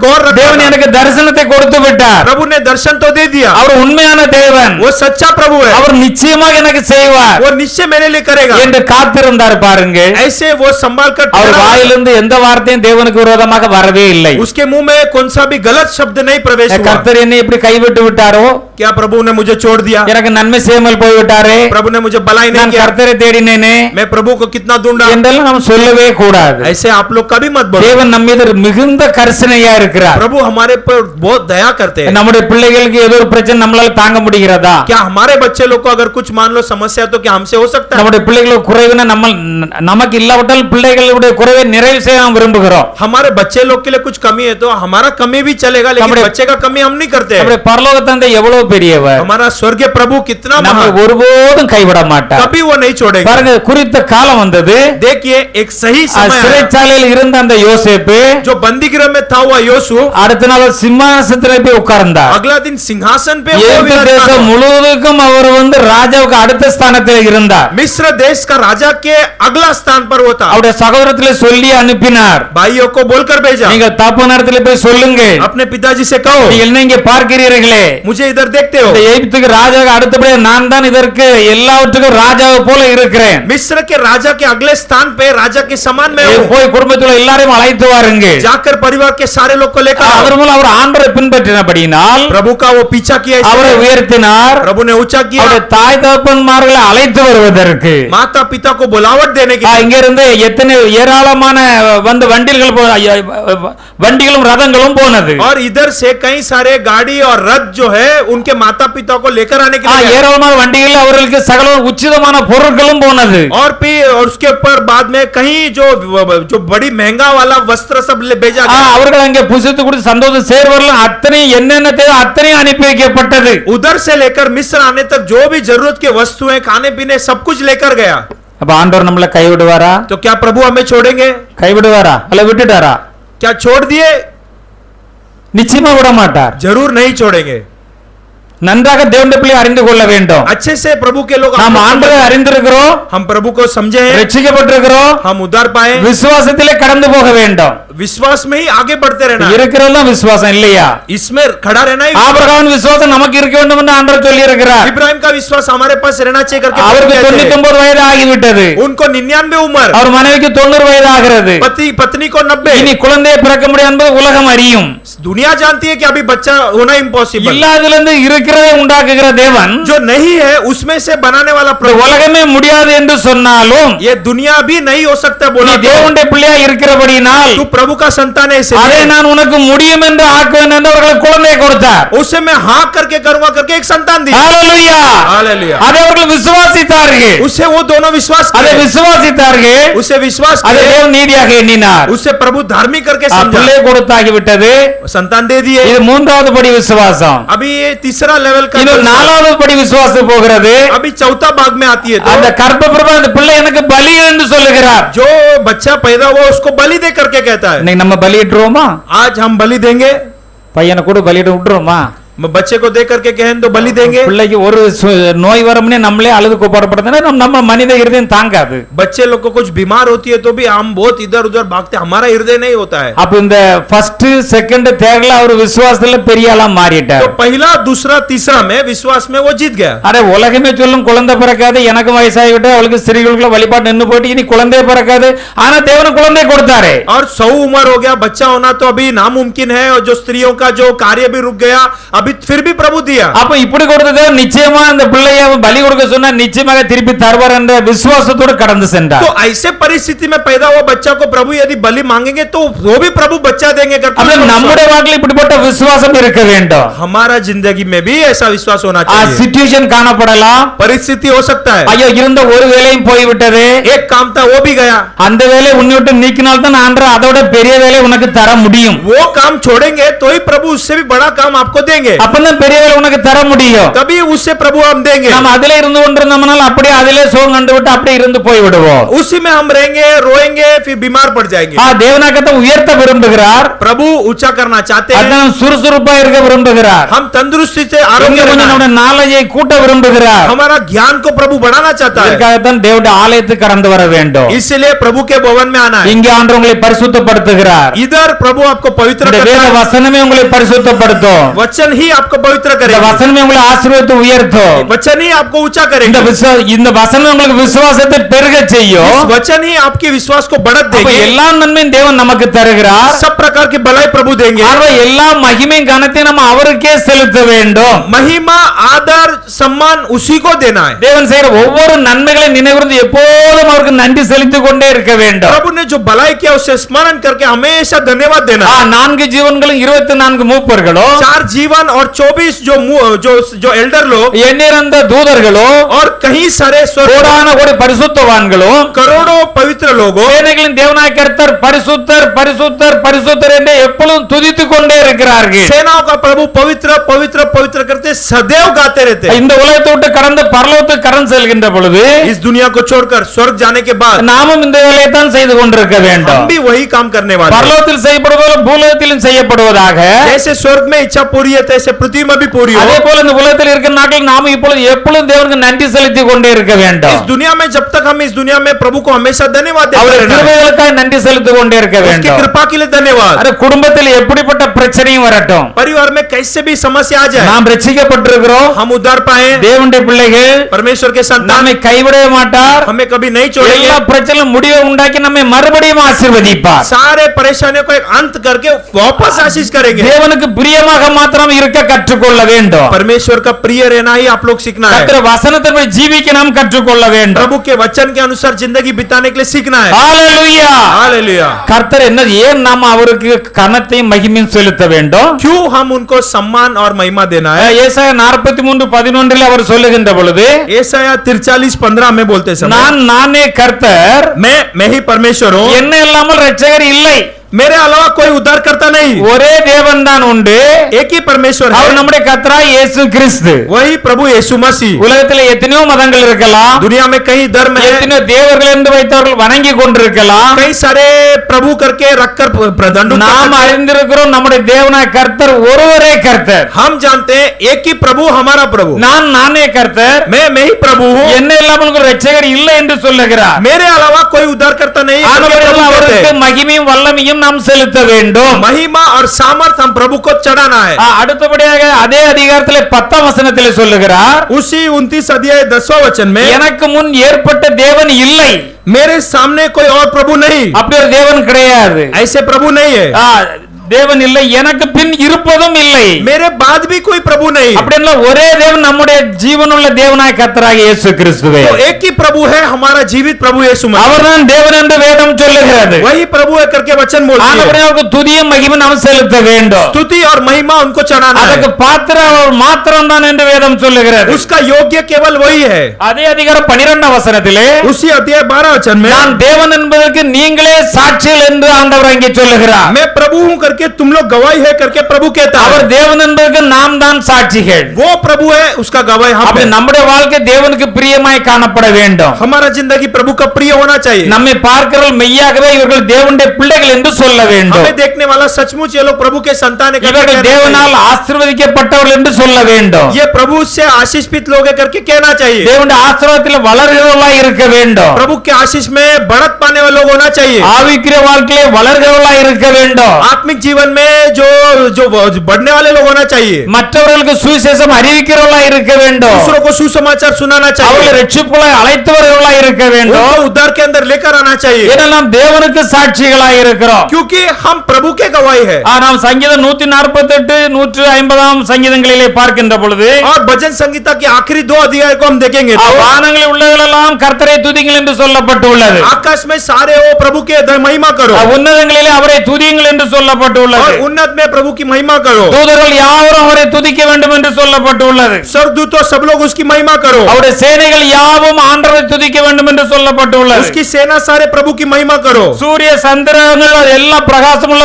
गौर रखा தேவன் था. எனக்கு தரிசனத்தை கொடுத்து விட்டார். प्रभु ने दर्शन तो दे दिया. அவர் உண்மையான தேவன். वो सच्चा प्रभु है. அவர் நிச்சயமாக எனக்கு செய்வார் वो निश्चय मेरे लिए करेगा. என்று காத்திருந்தார் பாருங்க. ऐसे वो संभाल कर அவர் வாயிலிருந்து எந்த வார்த்தையும் தேவனுக்கு விரோதமாக வரவே இல்லை. उसके मुंह में कौन सा भी गलत शब्द नहीं प्रवेश हुआ. கர்த்தர் என்னை இப்படி கைவிட்டு விட்டாரோ, क्या प्रभु ने मुझे छोड़ दिया, எனக்கு நன்மை செய்யாமல் போய் விட்டாரே, प्रभु ने मुझे भलाई नहीं நான் किया, கர்த்தரை தேடினேனே मैं प्रभु को कितना ढूंढा, என்றெல்லாம் நாம் சொல்லவே கூடாது. ऐसे आप लोग कभी मत बोलो. தேவன் நம்ம மீது மிகுந்த கரிசனையா இருக்கிறார். प्रभु हमारे पर बहुत दया करते हैं. நம்முடைய பிள்ளைகளுக்கு ஏதோ ஒரு பிரச்சனை நம்மளால தாங்க முடிகிறதா? क्या हमारे बच्चे लोग को अगर कुछ मान लो समस्या तो क्या हमसे हो सकता है? நம்முடைய பிள்ளைகளுக்கு குறைவுனா நமக்கு இல்லாவிட்டால் பிள்ளைகளுடைய குறைவை நிறைவு செய்ய நாம் விரும்புகிறோம். हमारे बच्चे लोग के लिए कुछ कमी है तो हमारा कमी भी चलेगा, लेकिन बच्चे का कमी हम नहीं करते. நம்முடைய பரலோக தந்தை எவ்வளவு பெரியவர். हमारा स्वर्गीय प्रभु कितना நம்மை महान, ஒருபோதும் கைவிட மாட்டார். कभी वो नहीं छोड़ेगा. பாருங்க, குறித்த காலம் வந்தது. देखिए एक सही समय आया. சிறைச்சாலையில் இருந்த அந்த யோசேப்பு जो बंदी गृह में था हुआ यूसुफ அடுத்த நாள் சிம்மாசனத்தில் போய் உட்கார்ந்தார். अगला दिन सिंहासन पे वो எகிப்து विराजमान தேசம் हुआ. முழுவதுக்கும் அவர் ராஜாவுக்கு அடுத்த ஸ்தானத்தில் இருந்தார். मिस्र देश का राजा के अगला स्थान पर वो था. அவருடைய சகோதரத்திலே சொல்லி அனுப்பினார். भाइयों को बोलकर भेजा, நீங்க தப்பு நேரத்தில் போய் சொல்லுங்க, अपने पिताजी से कहो நீங்கள் என்ன இங்கே பார்க்கிறீர்களே, मुझे इधर देखते हो, இந்த எகிப்துக்கு ராஜாவுக்கு அடுத்தபடியாக நான் தான் இதற்கு எல்லாவற்றுக்கும் ராஜாவை போல இருக்கிறேன். मिस्र के राजा के अगले स्थान पे राजा के समान में हूं. போய் குடும்பத்தில் எல்லாரையும் அழைத்து வாருங்க. जाकर परिवार के सारे लोग को लेकर आओ. அவர் மூலம் அவர் ஆண்டவரை பின்பற்றினபடியினால் प्रभु का वो पीछा किया, அவரை इसलिए உயர்த்தினார். प्रभु ने ऊंचा किया. அவருடைய தாய் தகப்பன்மார்களை அழைத்து வருவதற்கு माता पिता को बुलावट देने की. இங்க இருந்து எத்தனை ஏராளமான வண்டிகளும் ரதங்களும் போனது. और इधर से कई सारे गाड़ी और रथ जो है उनके उनके माता पिता को लेकर आने के लिए गया। ஏராளமான வண்டிகள் அவர்களுக்கு சகல உச்சிதமான பொருட்களும் போனது और फिर और उसके ऊपर बाद में कहीं जो बड़ी महंगा वाला वस्त्र सब भेजा गया। அவர்கள் அங்கே புசித்து குடித்து சந்தோஷம் சேர்வர்கள் அத்தனை என்னென்ன தேவை அத்தனை அனுப்பி வைக்கப்பட்டது उधर से लेकर मिस्र आने तक जो भी जरूरत की वस्तुएं खाने पीने सब कुछ लेकर गया। அப்ப ஆண்டவர் நம்மளை கைவிடுவாரா? तो क्या प्रभु हमें छोड़ेंगे? கைவிடுவாரா அல்ல விட்டுட்டாரா? क्या छोड़ दिए? நிச்சயமா விட மாட்டார். जरूर नहीं छोड़ेंगे। நன்றாக தேவனுடைய பிள்ளை அறிந்து கொள்ள வேண்டும். अच्छे से प्रभु के लोग நாம் ஆண்டவரை அறிந்திருக்கிறோம், हम प्रभु को समझे हैं, ரட்சிக்கப்பட்டிருக்கிறோம், हम उद्धार पाए, விசுவாசத்திலே கடந்து போக வேண்டும். विश्वास में ही आगे बढ़ते रहना। இருக்கிறதெல்லாம் விசுவாசம் இல்லையா? इसमें खड़ा रहना ही। ஆபிரகாமின் விசுவாசம் நமக்கு இருக்க வேண்டும் என்று ஆண்டவர் சொல்லி இருக்கிறார். इब्राहिम का विश्वास हमारे पास रहना चाहिए करके அவருக்கு 99 வயது ஆகிவிட்டது. उनको 99 उम्र, அவர் மனைவிக்கு 90 வயது ஆகிறது. पत्नी को 90। இனி குழந்தையை பிறக்க முடியாது என்பது உலகம் அறியும். दुनिया जानती है कि अभी बच्चा होना इम्पॉसिबल। இல்லாதிலிருந்து இருக்கிறதை உண்டாக்குகிற தேவன் जो नहीं है उसमें से बनाने वाला प्रभु। உலகமே முடியாது என்று சொன்னாலும் ये दुनिया भी नहीं हो सकता बोला நீ தேவனுடைய பிள்ளையா இருக்கிறபடியினால் तू प्रभु का संतान है, அதை நான் உனக்கு முடியும் என்று ஆக்குவேன் என்று அவர்களுக்கு குழந்தையை கொடுத்தார். उसे मैं हाँ करके करूंगा करके एक संतान दी। ஹalleluya हालेलुया। அதை அவர்கள் விசுவாசித்தார்கள். उसे वो दोनों विश्वास அதை किए, விசுவாசித்தார்கள். उसे विश्वास அதை किए, தேவன் நீதியாக எண்ணினார். उसे प्रभु धार्मिक करके समझा, பிள்ளை கொடுத்தாகி விட்டது. संतान दे दिए। இது மூன்றாவது படி விசுவாசம். अभी ये तीसरा लेवल का இது विश्वास। நாலாவது படி விசுவாசம் போகிறது. अभी चौथा भाग में आती है। அந்த तो கர்ப்பப்பிரபு அந்த பிள்ளை எனக்கு பலி என்று சொல்லுகிறார். जो बच्चा पैदा हुआ उसको बलि दे करके कहता है। இன்னைக்கு நம்ம பலியிடுறோமா? आज हम बलि देंगे, பையனை கூட பலியிட விட்டுறோமா? बच्चे को दे करके कहें तो बलि देंगे। பிள்ளைக்கு ஒரு நோய் வரும்னே நம்மளே அழுது கூப்பாடப்படுதுன்னா நம்ம மனித இருதயம் தாங்காது. बच्चे लोग को कुछ बीमार होती है तो भी हम बहुत इधर उधर भागते, हमारा हृदय नहीं होता है। அப்ப இந்த ஃபர்ஸ்ட் செகண்ட் தேர்ட்ல அவர் விசுவாசத்துல பெரிய ஆளா மாறிட்டார். तो पहला दूसरा तीसरा में विश्वास में वो जीत गया। அரே உலகமே சொல்லும் குழந்தை பிறக்காது, எனக்கு வயசாகிவிட்டு அவளுக்கு ஸ்திரீகளுக்குள்ள வழிபாடு நின்னு போட்டு இனி குழந்தை பிறக்காது. ஆனா தேவன் குழந்தை கொடுத்தாரு. और 100 उम्र हो गया, बच्चा होना तो अभी नामुमकिन है, और जो स्त्रियों का जो कार्य भी रुक गया, अभी फिर भी प्रभु दिया। அப்ப இப்படி கொடுத்தது நிச்சயமா அந்த பிள்ளையை பலி கொடுக்க சொன்னா நிச்சயமாக திருப்பி தருவார் என்ற விசுவாசத்தோடு கடந்து சென்றார். तो ऐसे परिस्थिति में पैदा हुआ बच्चा को प्रभु यदि बलि मांगेंगे तो वो भी प्रभु बच्चा देंगे करके நம்முடைய வாழ்க்கையில் இப்படிப்பட்ட விசுவாசம் இருக்க வேண்டும். हमारा जिंदगी में भी ऐसा विश्वास होना चाहिए। சிச்சுவேஷன் காணப்படலாம், परिस्थिति हो सकता है, ஐயோ இருந்த ஒரு வேலையும் போய்விட்டது, एक काम था वो भी गया, அந்த வேலையை உன்னை விட்டு நீக்கினால் தான் ஆண்டவர் அதோட பெரிய வேலையை உனக்கு தர முடியும். वो काम छोड़ेंगे तो ही प्रभु उससे भी बड़ा काम आपको देंगे, அப்பதான் பெரிய வேலை உனக்கு தர முடியும். तभी उससे प्रभु हम देंगे। நம்ம அதிலே இருந்து கொண்டிருந்தோம்னால் அப்படியே அதிலே சோகம் கண்டு விட்டு அப்படியே இருந்து போய் விடுவோம். उसी में हम रहेंगे, रोएंगे, फिर बीमार पड़ जाएंगे। தேவனாக்கத்தை உயர்த்த விரும்புகிறார், प्रभु ऊंचा करना चाहते हैं, அதான் சுறுசுறுப்பா இருக்க விரும்புகிறார், हम तंदुरुस्ती से आरोग्य கொஞ்சம் रहना, நம்முடைய நாலேஜை கூட்ட விரும்புகிறார். हमारा ज्ञान को प्रभु बढ़ाना चाहता है, இதற்காகத்தான் தேவனுடைய ஆலயத்துக்கு கடந்து வர வேண்டும். इसलिए प्रभु के भवन में आना है। இங்கே ஆண்டவர் உங்களை பரிசுத்தப்படுத்துகிறார். इधर प्रभु आपको पवित्र இந்த करता வேத है, வசனமே உங்களை பரிசுத்தப்படுத்தும். वचन ही आपको पवित्र இந்த करेगा, வசனமே உங்களை ஆசீர்வாதத்தை உயர்த்தும். वचन ही आपको ऊंचा இந்த करेगा, இந்த வசனம் உங்களுக்கு விசுவாசத்தை பெருக செய்யும். इस वचन ही आपके विश्वास को बढ़त அப்ப देंगे। எல்லா நன்மையும் தேவன் நமக்கு தருகிறார். सब प्रकार की भलाई प्रभु देंगे। ஆகவே எல்லா மகிமையும் கனத்தையும் நம்ம அவருக்கே செலுத்த வேண்டும். महिमा आदर सम्मान उसी को देना है। தேவன் செய்கிற ஒவ்வொரு நன்மைகளை நினைவிருந்து எப்போதும் அவருக்கு நன்றி செலுத்திக் கொண்டே இருக்க வேண்டும். प्रभु ने जो भलाई किया उसे स्मरण करके हमेशा धन्यवाद देना है। 4 ஜீவன்களும் 24 மூப்பர்களும் 4 जीवन और 24 जो एल्डर लोग எண்ணிறந்த தூதர்களும் और कहीं सारे கோடான கோடி பரிசுத்தவான்களும் करोड़ों पवित्र लोगों சேனைகளின் தேவனாகிய கர்த்தர் பரிசுத்தர் பரிசுத்தர் பரிசுத்தர் என்று எப்பொழுதும் துதித்துக் கொண்டே இருக்கிறார்கள். सेनाओं का प्रभु पवित्र पवित्र पवित्र करते सदैव गाते रहते हैं। இந்த உலகத்தை விட்டு கடந்து பரலோகத்துக்கு கடந்து செல்கின்ற பொழுது इस दुनिया को छोड़कर स्वर्ग जाने के बाद நாமும் இந்த வேலையை தான் செய்து கொண்டிருக்க வேண்டும். हम भी वही काम करने वाले हैं। பரலோகத்தில் செய்யப்படுவது பூலோகத்திலும் செய்யப்படுவதாக जैसे स्वर्ग में इच्छा पूरी है तैसे पृथ्वी में भी पूरी हो। அதே போல இந்த உலகத்தில் இருக்கிற நாட்கள் நாம இப்பொழுது எப்பொழுதும் தேவனுக்கு நன்றி செலுத்திக் கொண்டே இருக்க வேண்டும். इस दुनिया में जब तक हम इस दुनिया में प्रभु को हमेशा धन्यवाद देते அவருடைய रहना है। கிருபைகளுக்காக நன்றி செலுத்திக் கொண்டே இருக்க उसकी வேண்டும். कृपा के लिए धन्यवाद। அது குடும்பத்தில் எப்படிப்பட்ட பிரச்சனையும் வரட்டும், परिवार में कैसे भी समस्या आ जाए, நாம் ரட்சிக்கப்பட்டிருக்கிறோம், हम उद्धार पाए, தேவனுடைய பிள்ளைகள், परमेश्वर के संतान நம்மை கைவிடவே மாட்டார். हमें कभी नहीं छोड़ेंगे। எல்லா பிரச்சனையும் முடிவை உண்டாக்கி நம்மை மறுபடியும் ஆசீர்வதிப்பார். सारे परेशानियों को एक अंत करके वापस आशीष करेंगे। தேவனுக்கு பிரியமாக மாத்திரம் இருக்க கற்றுக்கொள்ள வேண்டும். परमेश्वर का प्रिय रहना ही आप लोग सीखना है। கர்த்தர் வசனத்தின்படி ஜீவிக்க நாம் கற்றுக்கொள்ள வேண்டும். प्रभु के वचन के अनुसार जिंदगी बिताने बनाने के लिए सीखना है। ஹalleluya हालेलुया। கர்த்தர் என்ன ஏன் நாம அவருக்கு கனத்தையும் மகிமையும் செலுத்த வேண்டும்? क्यों हम उनको सम्मान और महिमा देना है? ஏசாயா 43:11 அவர் சொல்லுகின்ற பொழுது यशायाह 43:15 में बोलते समय நானே கர்த்தர், मैं ही परमेश्वर हूँ, என்ன இல்லாமல் இரட்சகர் இல்லை, मेरे अलावा कोई उद्धार करता नहीं, ஒரே தேவன் தான் உண்டு, एक ही परमेश्वर அவர் है, நம்முடைய கர்த்தராய் இயேசு கிறிஸ்து. वही प्रभु यीशु मसीह। உலகத்தில் எத்தனையோ மதங்கள் இருக்கலாம், दुनिया में कई धर्म है, எத்தனையோ தேவர்கள் என்று வைத்தவர்கள் வணங்கி கொண்டிருக்கலாம், कई सारे प्रभु करके रखकर दंडुत நாம் करते हैं। அறிந்திருக்கிறோம் நம்முடைய தேவனாய் கர்த்தர் ஒருவரே கர்த்தர். हम जानते हैं एक ही प्रभु हमारा प्रभु, நானே கர்த்தர், मैं ही प्रभु हूँ, என்ன இல்லாமல் ஒரு இரட்சகர் இல்லை என்று சொல்லுகிறார். मेरे अलावा कोई उद्धार करता नहीं, ஆகவே प्रभु कहते அவருக்கு हैं। மகிமையும் வல்லமையும் நாம் செலுத்த வேண்டும். महिमा और सामर्थ हम प्रभु को चढ़ाना है। அடுத்தபடியாக அதே அதிகாரத்திலே 10ஆம் வசனத்திலே சொல்லுகிறார், उसी 29 अध्याय 10वां वचन में எனக்கு முன் ஏற்பட்ட தேவன் இல்லை, मेरे सामने कोई और प्रभु नहीं, அப்படி ஒரு தேவன் கிடையாது. ऐसे प्रभु नहीं है, தேவன் இல்லை, எனக்கு பின் இருப்பதும் இல்லை, मेरे बाद भी कोई प्रभु नहीं। அப்படின்னா ஒரே தேவன் நம்முடைய ஜீவனுள்ள தேவனாய் கர்த்தராகிய இயேசு கிறிஸ்துவே. तो एक ही प्रभु है, हमारा जीवित प्रभु यीशु मसीह, அவர்தான் தேவன் என்று வேதம் சொல்லுகிறது. वही प्रभु है करके वचन बोलती है। ஆகவே அவருக்கு துதியும் மகிமையும் நாம் செலுத்த வேண்டும். स्तुति और महिमा उनको चढ़ाना அதற்கு है, பாத்திரம் அவர் மாத்திரம் தான் என்று வேதம் சொல்லுகிறது. उसका योग्य केवल वही है। அதே அதிகாரம் 12ஆம் வசனத்திலே उसी अध्याय 12 वचन में நான் தேவன் என்பதற்கு நீங்களே சாட்சிகள் என்று ஆண்டவர் அங்கே சொல்லுகிறார். मैं प्रभु हूं करके तुम लोग गवाही है करके प्रभु कहता அவர் है, தேவன் என்பதற்கு நாம் தான் சாட்சிகள். वो प्रभु है, उसका गवाही हम அப்படி हैं। நம்முடைய வாழ்க்கை தேவனுக்கு பிரியமாய் காணப்பட வேண்டும். हमारा जिंदगी प्रभु का प्रिय होना चाहिए। நம்மை பார்க்கிறவர்கள் மெய்யாகவே இவர்கள் தேவனுடைய பிள்ளைகள் என்று சொல்ல வேண்டும். हमें देखने वाला सचमुच ये लोग प्रभु के संतान है करके இவர்கள் कहना தேவனால் ஆசீர்வதிக்கப்பட்டவர்கள் என்று சொல்ல வேண்டும். चाहिए। ये प्रभु से आशीषित लोग है करके कहना चाहिए। தேவனுடைய ஆசீர்வாதத்தில் வளர்கிறவர்களாய் இருக்க வேண்டும். प्रभु के आशीष में बढ़त पाने वाले लोग होना चाहिए। ஆவிக்குரிய வாழ்க்கையிலே வளர்கிறவர்களாய் இருக்க வேண்டும். आत्मिक जीवन में जो जो बढ़ने वाले लोग होना चाहिए। மற்றவர்களுக்கு சுவிசேஷம் அறிவிக்கிறவர்களாய் இருக்க வேண்டும். दूसरों को सुसमाचार सुनाना அவர்களை चाहिए, ரட்சிப்புக்குள்ளாய் அழைத்தவர்களாய் இருக்க வேண்டும். उनको उद्धार के अंदर लेकर आना चाहिए, ஏன்னா நாம் தேவனுக்கு சாட்சிகளாய் இருக்கிறோம். क्योंकि हम प्रभु के गवाही है। நாம் சங்கீதம் 148 150 சங்கீதங்களிலே பார்க்கின்ற பொழுது और भजन संगीता के आखिरी 2 अध्याय को हम देखेंगे तो வானங்களில் உள்ளவர்களெல்லாம் கர்த்தரை துதிங்கள் என்று சொல்லப்பட்டுள்ளது. आकाश में सारे हो प्रभु के महिमा करो, உன்னதங்களிலே அவரை துதிங்கள் என்று சொல்லப்பட்டுள்ளது. और उन्नत में प्रभु की महिमा करो, தூதர்கள் யாவரும் அவரை துதிக்க வேண்டும் என்று சொல்லப்பட்டுள்ளது. स्वर्गदूतों सब लोग उसकी महिमा करो, அவருடைய சேனைகள் யாவும் ஆண்டவரை துதிக்க வேண்டும் என்று சொல்லப்பட்டுள்ளது. उसकी सेना सारे प्रभु की महिमा करो, சூரிய சந்திரங்கள் எல்லா பிரகாசமுள்ள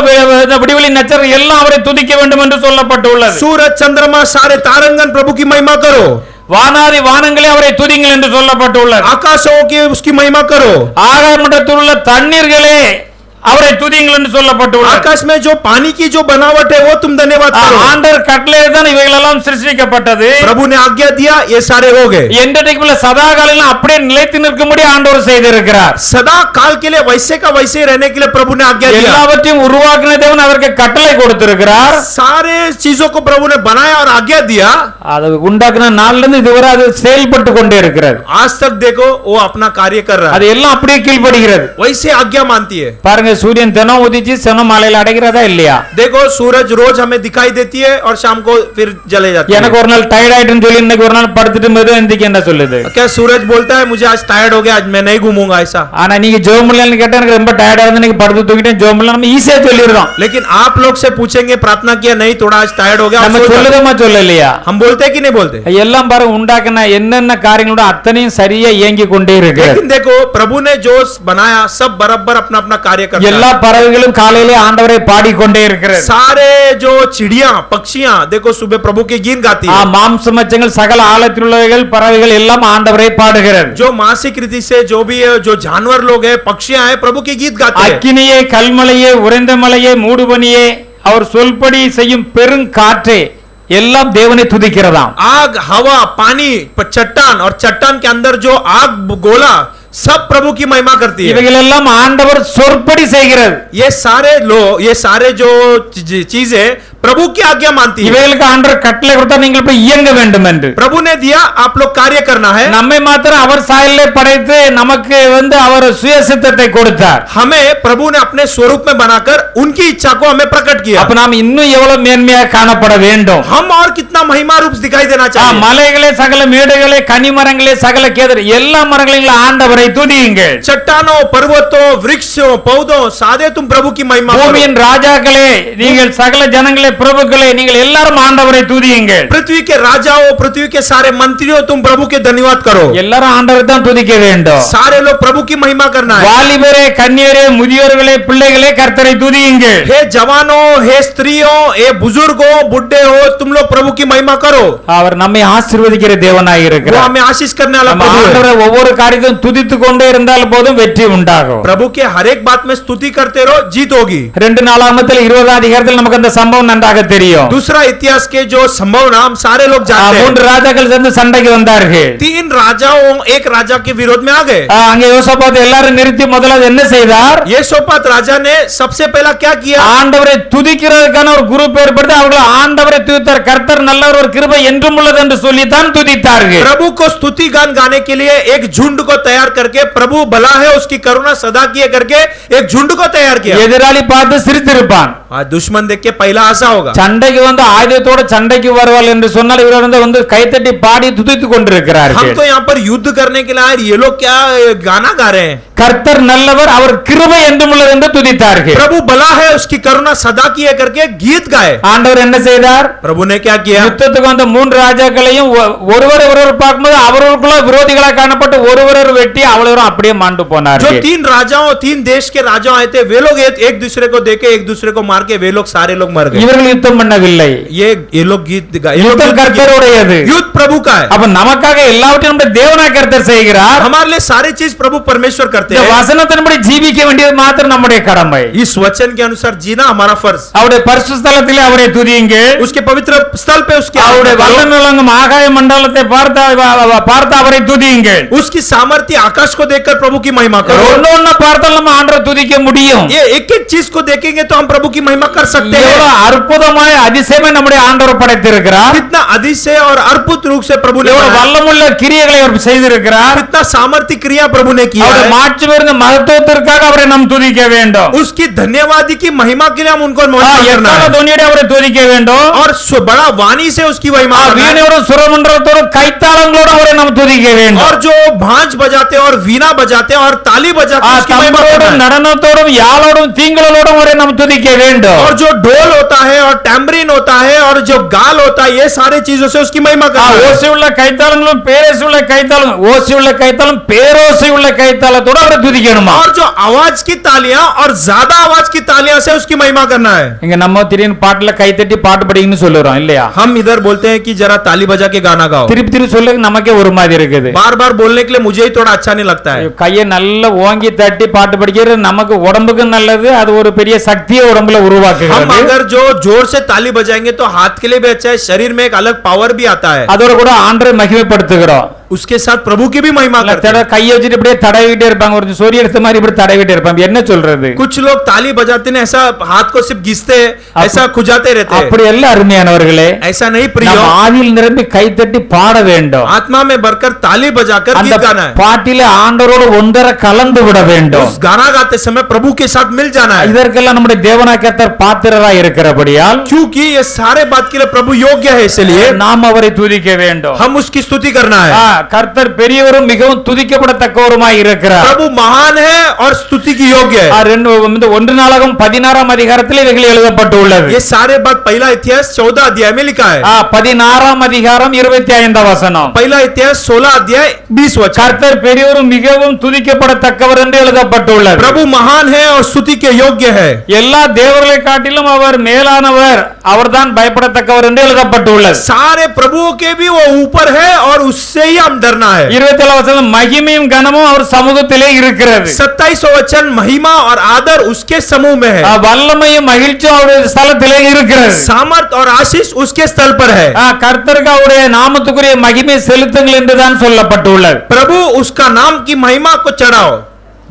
விடிவெளி நட்சத்திரம் எல்லாம் அவரை துதிக்க வேண்டும் என்று சொல்லப்பட்டுள்ளது. सूरज चंद्रमा सारे तारंगन प्रभु की महिमा करो, வானாதி வானங்களே அவரை துதிங்கள் என்று சொல்லப்பட்டுள்ளது. आकाशों की उसकी महिमा करो, ஆகாயமண்டலத்தில் உள்ள தண்ணீர்களே அவரை துதிங்கள் என்று சொல்லப்பட்டுள்ளது. आकाश में जो पानी की जो बनावट है वो तुम धन्यवाद करो। ஆண்டவர் கட்டளை தான் இவைகள் எல்லாம் சிருஷ்டிக்கப்பட்டது. प्रभु ने आज्ञा दिया, ये सारे हो गए। என்றைக்குள்ள சதா காலம் அப்படியே நிலைத்து நிற்கும்படி ஆண்டவர் செய்திருக்கிறார். सदा काल के लिए वैसे का वैसे ही रहने के लिए प्रभु ने आज्ञा दिया। எல்லாவற்றையும் உருவாக்கின தேவன் அவருக்கு கட்டளை கொடுத்திருக்கிறார். सारे चीजों को प्रभु ने बनाया और आज्ञा दिया। அது உண்டாக்கின நாள்ல இருந்து இதுவரை அது செயல்பட்டு கொண்டே இருக்கிறது. आज तक देखो वो अपना कार्य कर रहा அது है, எல்லாம் அப்படியே கீழ்ப்படுகிறது. वैसे आज्ञा मानती है। பாருங்க சூரியன் தினம் உதிச்சு தினம் மாலையில அடைகிறதா இல்லையா? देखो सूरज रोज हमें दिखाई देती है और शाम को फिर जले जाती எனக்கு है। ஒரு நாள் டயர்ட் ஆயிட்டுன்னு சொல்லி இன்னைக்கு ஒரு நாள் படுத்துட்டு மெதுவா எந்திரிக்க என்ன சொல்லுது? क्या सूरज बोलता है मुझे आज टायर्ड हो गया, आज मैं नहीं घूमूंगा ऐसा? ஆனா நீங்க ஜெபம் பண்ணலன்னு கேட்டா எனக்கு ரொம்ப டயர்டா இருந்து இன்னைக்கு படுத்து தூக்கிட்டேன் ஜெபம் பண்ணல நம்ம ஈஸியா சொல்லிடுறோம். लेकिन आप लोग से पूछेंगे प्रार्थना किया नहीं, थोड़ा आज टायर्ड हो गया, आप நம்ம सो जाओ। சொல்லுதமா சொல்லலையா? हम बोलते हैं कि नहीं बोलते? எல்லாம் பாருங்க உண்டாக்கின என்னென்ன காரியங்களோட அத்தனையும் சரியா இயங்கி கொண்டே இருக்கு. लेकिन देखो प्रभु ने जो बनाया सब बराबर अपना अपना कार्य करता எல்லா है। பறவைகளும் காலையிலே ஆண்டவரை பாடிக்கொண்டே இருக்கிறது. सारे जो चिड़िया पक्षियां देखो सुबह प्रभु के गीत गाती है। மாம்ச மச்சங்கள் சகல ஆழத்தில் உள்ளவைகள் பறவைகள் எல்லாம் ஆண்டவரை பாடுகிறது. जो मासिक रीति से जो भी है, जो जानवर लोग है, पक्षियां है, प्रभु के गीत गाते हैं। அக்கினியே கல்மலையே உறைந்த மலையே மூடுபனியே அவர் சொல்படி செய்யும் பெருங்காற்றே எல்லாம் தேவனை துதிக்கிறதாம். आग, हवा, पानी, चट्टान और चट्टान के अंदर जो आग गोला सब प्रभु की महिमा करती है। இவைகள் எல்லாம் ஆண்டவர் சொற்படி செய்கிறது. ये सारे जो चीजें प्रभु की आज्ञा मानती है। இவைகளுக்கு ஆண்டவர் கட்டளை கொடுத்தா நீங்கள் போய் இயங்க வேண்டும் என்று. प्रभु ने दिया आप लोग कार्य करना है। நம்மை மாத்திரம் அவர் சாயலிலே படைத்து நமக்கு அவர் சுயசித்தத்தை கொடுத்தார். हमें प्रभु ने अपने स्वरूप में बनाकर उनकी इच्छा को हमें प्रकट किया। அப்ப நாம் இன்னும் எவ்வளவு மேன்மையாக காணப்பட வேண்டும். हम और कितना महिमा रूप दिखाई देना चाहिए। மலைகளே சகல மேடுகளே கனிமரங்களே சகல கேதர் எல்லா மரங்களையும் ஆண்டவரை அவரை துதியுங்கள். चट्टानों, पर्वतों, वृक्षों, पौधों सारे तुम प्रभु की महिमा करो। பூமியின் ராஜாக்களே, நீங்கள் சகல ஜனங்களே, பிரபுக்களே, நீங்கள் எல்லாரும் ஆண்டவரை துதியுங்கள். पृथ्वी के राजाओं, पृथ्वी के सारे मंत्रियों, तुम प्रभु के धन्यवाद करो। எல்லாரும் ஆண்டவரை தான் துதிக்க வேண்டும். सारे लोग प्रभु की महिमा करना है। வாலிபரே, கன்னியரே, முதியோர்களே, பிள்ளைகளே, கர்த்தரை துதியுங்கள். हे जवानों, हे स्त्रियों, हे बुजुर्गों, बुढ़े हो, तुम लोग प्रभु की महिमा करो। அவர் நம்மை ஆசீர்வதிக்கிற தேவனாய் वो இருக்கிறார். हमें आशीष करने वाला நம்ம प्रभु है। ஆண்டவரை ஒவ்வொரு காரியத்தையும் துதித்து கொண்டே இருந்தால் போதும் வெற்றி உண்டாகும். प्रभु के हर एक बात में स्तुति करते रहो, जीत होगी। 2 நாளாகமத்தில் 20 அதிகாரத்தில் நமக்கு அந்த சம்பவம் நன்றாக தெரியும். दूसरा इतिहास के जो संभव नाम सारे लोग जानते हैं। 3 ராஜாக்கள் சேர்ந்து சண்டைக்கு வந்தார்கள். 3 राजाओं एक राजा के विरोध में आ गए। அங்கே யோசபாத் எல்லாரும் நிறுத்தி முதலாவது என்ன செய்தார்? यहोशापात राजा ने सबसे पहला क्या किया? ஆண்டவரை துதிக்கிறதுக்கான ஒரு குரூப் ஏற்படுத்தி அவர்கள் ஆண்டவரை துதித்தார். கர்த்தர் நல்லவர், ஒரு கிருபை என்றும் உள்ளது என்று சொல்லித்தான் துதித்தார்கள். प्रभु को स्तुति गान गाने के लिए एक झुंड को तैयार करके, प्रभु भला है उसकी करुणा सदा की है करके एक झुंड को तैयार किया। எதிராளி பார்த்து சிரித்திருப்பான். दुश्मन देख के पहला आशा होगा। சண்டைக்கு வந்து ஆயுதத்தோட சண்டைக்கு வருவாள் என்று சொன்னால் இவர்கள் வந்து கைத்தட்டி பாடி துதித்துக் கொண்டிருக்கிறார்கள். हम तो यहाँ पर युद्ध करने के लिए आए, ये लोग क्या गाना गा रहे हैं? கர்த்தர் நல்லவர், அவர் கிருபை என்றும் உள்ளது என்று துதித்தார்கள். प्रभु भला है उसकी करुणा सदा की है करके गीत गाए। ஆண்டவர் என்ன செய்தார்? प्रभु ने क्या किया? யுத்தத்துக்கு வந்த 3 ராஜாக்களையும் ஒருவர் பார்க்கும்போது அவர்களுக்குள்ள விரோதிகளாக காணப்பட்டு ஒருவர் வெட்டி அவ்வளவு அப்படியே மாண்டு जो போனார்கள். 3 राजाओं, 3 देश के राजा आए थे, वे लोग एक दूसरे को देखे, एक दूसरे को मार के वे लोग सारे लोग मर गए। இவர்கள் யுத்தம் பண்ணவில்லை. ये लोग गीत गाए। யுத்தம் கர்த்தருடையது. युद्ध प्रभु का है। அப்ப நமக்காக எல்லாவற்றையும் நம்முடைய தேவனாய் கர்த்தர் செய்கிறார். हमारे लिए सारी चीज प्रभु परमेश्वर करते இந்த हैं। வசனத்தின்படி ஜீவிக்க வேண்டியது மாத்திரம் நம்முடைய கடமை. इस वचन के अनुसार जीना हमारा फर्ज। அவருடைய பரிசுத்த ஸ்தலத்திலே அவரை துதியுங்கள். उसके पवित्र स्थल पे उसके அவருடைய வல்லமை விளங்கும் ஆகாய மண்டலத்தை பார்த்து அவரை துதியுங்கள். उसकी सामर्थ्य आकाश को देखकर प्रभु की महिमा करो। ஒண்ணு பார்த்தால் நம்ம ஆண்டவரை துதிக்க முடியும். ये एक एक चीज को देखेंगे तो हम प्रभु की महिमा कर सकते हैं। எவ்வளவு அற்புதமாய் அதிசயமாய் நம்முடைய ஆண்டவர் படைத்திருக்கிறார். कितना அதிசय और अद्भुत रूप से प्रभु ने எவ்வளவு வல்லமுள்ள கிரியைகளை அவர் செய்திருக்கிறார். कितना सामर्थ्य क्रिया प्रभु ने किया அவருடைய है। மாட்சி மிகுந்த மகத்துவத்திற்காக அவரை நாம் துதிக்க வேண்டும். उसकी धन्यवादी की महिमा के लिए हम उनको महिमा करना எக்கால है துணியோடு அவரை துதிக்க வேண்டும். और बड़ा वाणी से उसकी महिमा करना है। வீணையோடு சுரமண்டலத்தோடு கைத்தாளங்களோடு அவரை நாம் துதிக்க வேண்டும். और जो भांज बजाते और वीणा बजाते और ताली बजाते उसकी महिमा करना தம்பரோடும் है। நடனத்தோடும் யாழோடும் தீங்களோடும் அவரை நாம் துதிக்க வேண்டும். और जो ढोल होता है और टैम्बरिन होता है और जो गाल होता है, ये सारे चीजों से उसकी महिमा करना है। ஓசை உள்ள கைத்தாளங்களும் பேரோசை உள்ள கைத்தாளம், ஓசை உள்ள கைத்தாளம் பேரோசை உள்ள கைத்தாளத்தோடு அவரை துதிக்கணுமா? और जो आवाज की तालियां और ज्यादा आवाज की तालियां से उसकी महिमा करना है। இங்க நம்ம திடீர்னு பாட்டுல கைத்தட்டி பாட்டு படிங்கன்னு சொல்லுறோம் இல்லையா? हम इधर बोलते हैं कि जरा ताली बजा के गाना गाओ। திருப்பி திருப்பி சொல்ல நமக்கே ஒரு மாதிரி இருக்குது. बार बार बोलने के लिए मुझे ही थोड़ा अच्छा नहीं लगता है। கையை நல்லா ஓங்கி தட்டி பாட்டு படிக்கிறது நமக்கு உடம்புக்கு நல்லது. அது ஒரு பெரிய சக்தியை உடம்புல हम உருவாக்குகிறது. अगर जो जोर से ताली बजाएंगे तो हाथ के लिए भी अच्छा है, शरीर में एक अलग पावर भी आता है। அதோட கூட ஆண்டவரை மகிமைப்படுத்துகிறோம். उसके साथ प्रभु की भी महिमा करते हैं। கையை வச்சுட்டு இப்படியே தடவிட்டே இருப்பாங்க. ஒரு சொறி எடுத்த மாதிரி இப்படி தடவிட்டே இருப்பாங்க. என்ன சொல்றது? कुछ लोग ताली बजाते हैं, ऐसा हाथ को सिर्फ घिसते हैं, ऐसा खुजाते रहते हैं। அப்படி எல்லாம் அருமையானவர்களே, ऐसा नहीं प्रिय, நம்ம ஆவியில் நிரம்பி கைத்தட்டி பாட வேண்டும். आत्मा में भरकर ताली बजाकर அந்த गीत गाना है। பாட்டிலே ஆண்டவரோடு ஒன்றரை கலந்து விட வேண்டும். उस गाना गाते समय प्रभु के साथ मिल जाना है। இதற்கெல்லாம் நம்முடைய தேவனாகிய கர்த்தர் பாத்திரராய் இருக்கிறபடியால் क्योंकि ये सारे बात के लिए प्रभु योग्य है, इसलिए நாம் அவரை துதிக்க வேண்டும். हम उसकी स्तुति करना है। கர்த்தர் பெரியவரும் மிகவும் துதிக்கப்படத்தக்கவருமாய் இருக்கிறார். प्रभु महान है और स्तुति की योग्य है। 1 நாளாகமம் 16 அதிகாரத்தில் இவைகள் எழுதப்பட்டுள்ளது. ये सारे बात पहला इतिहास 14 अध्याय में लिखा है। 16 அதிகாரம் 25 வசனம். पहला इतिहास 16 अध्याय 20 वचन। கர்த்தர் பெரியவரும் மிகவும் துதிக்கப்படத்தக்கவர் என்று எழுதப்பட்டுள்ளது. प्रभु महान है और स्तुति के योग्य है। எல்லா தேவர்களை காட்டிலும் அவர் மேலானவர், அவர்தான் பயப்படத்தக்கவர் என்று எழுதப்பட்டுள்ளது. सारे प्रभुओं के भी वो ऊपर है और उससे ही हम डरना है। 27 வசனம், மகிமையும் கனமும் அவர் சமூகத்திலே இருக்கிறது. 27 वचन, महिमा और आदर उसके समूह में है। வல்லமையும் மகிழ்ச்சியும் அவருடைய ஸ்தலத்திலே இருக்கிறது. सामर्थ और आशीष उसके स्थल पर है। கர்த்தருக்கு அவருடைய நாமத்துக்குரிய மகிமை செலுத்துங்கள் என்றுதான் சொல்லப்பட்டுள்ளது. प्रभु उसका नाम की महिमा को चढ़ाओ।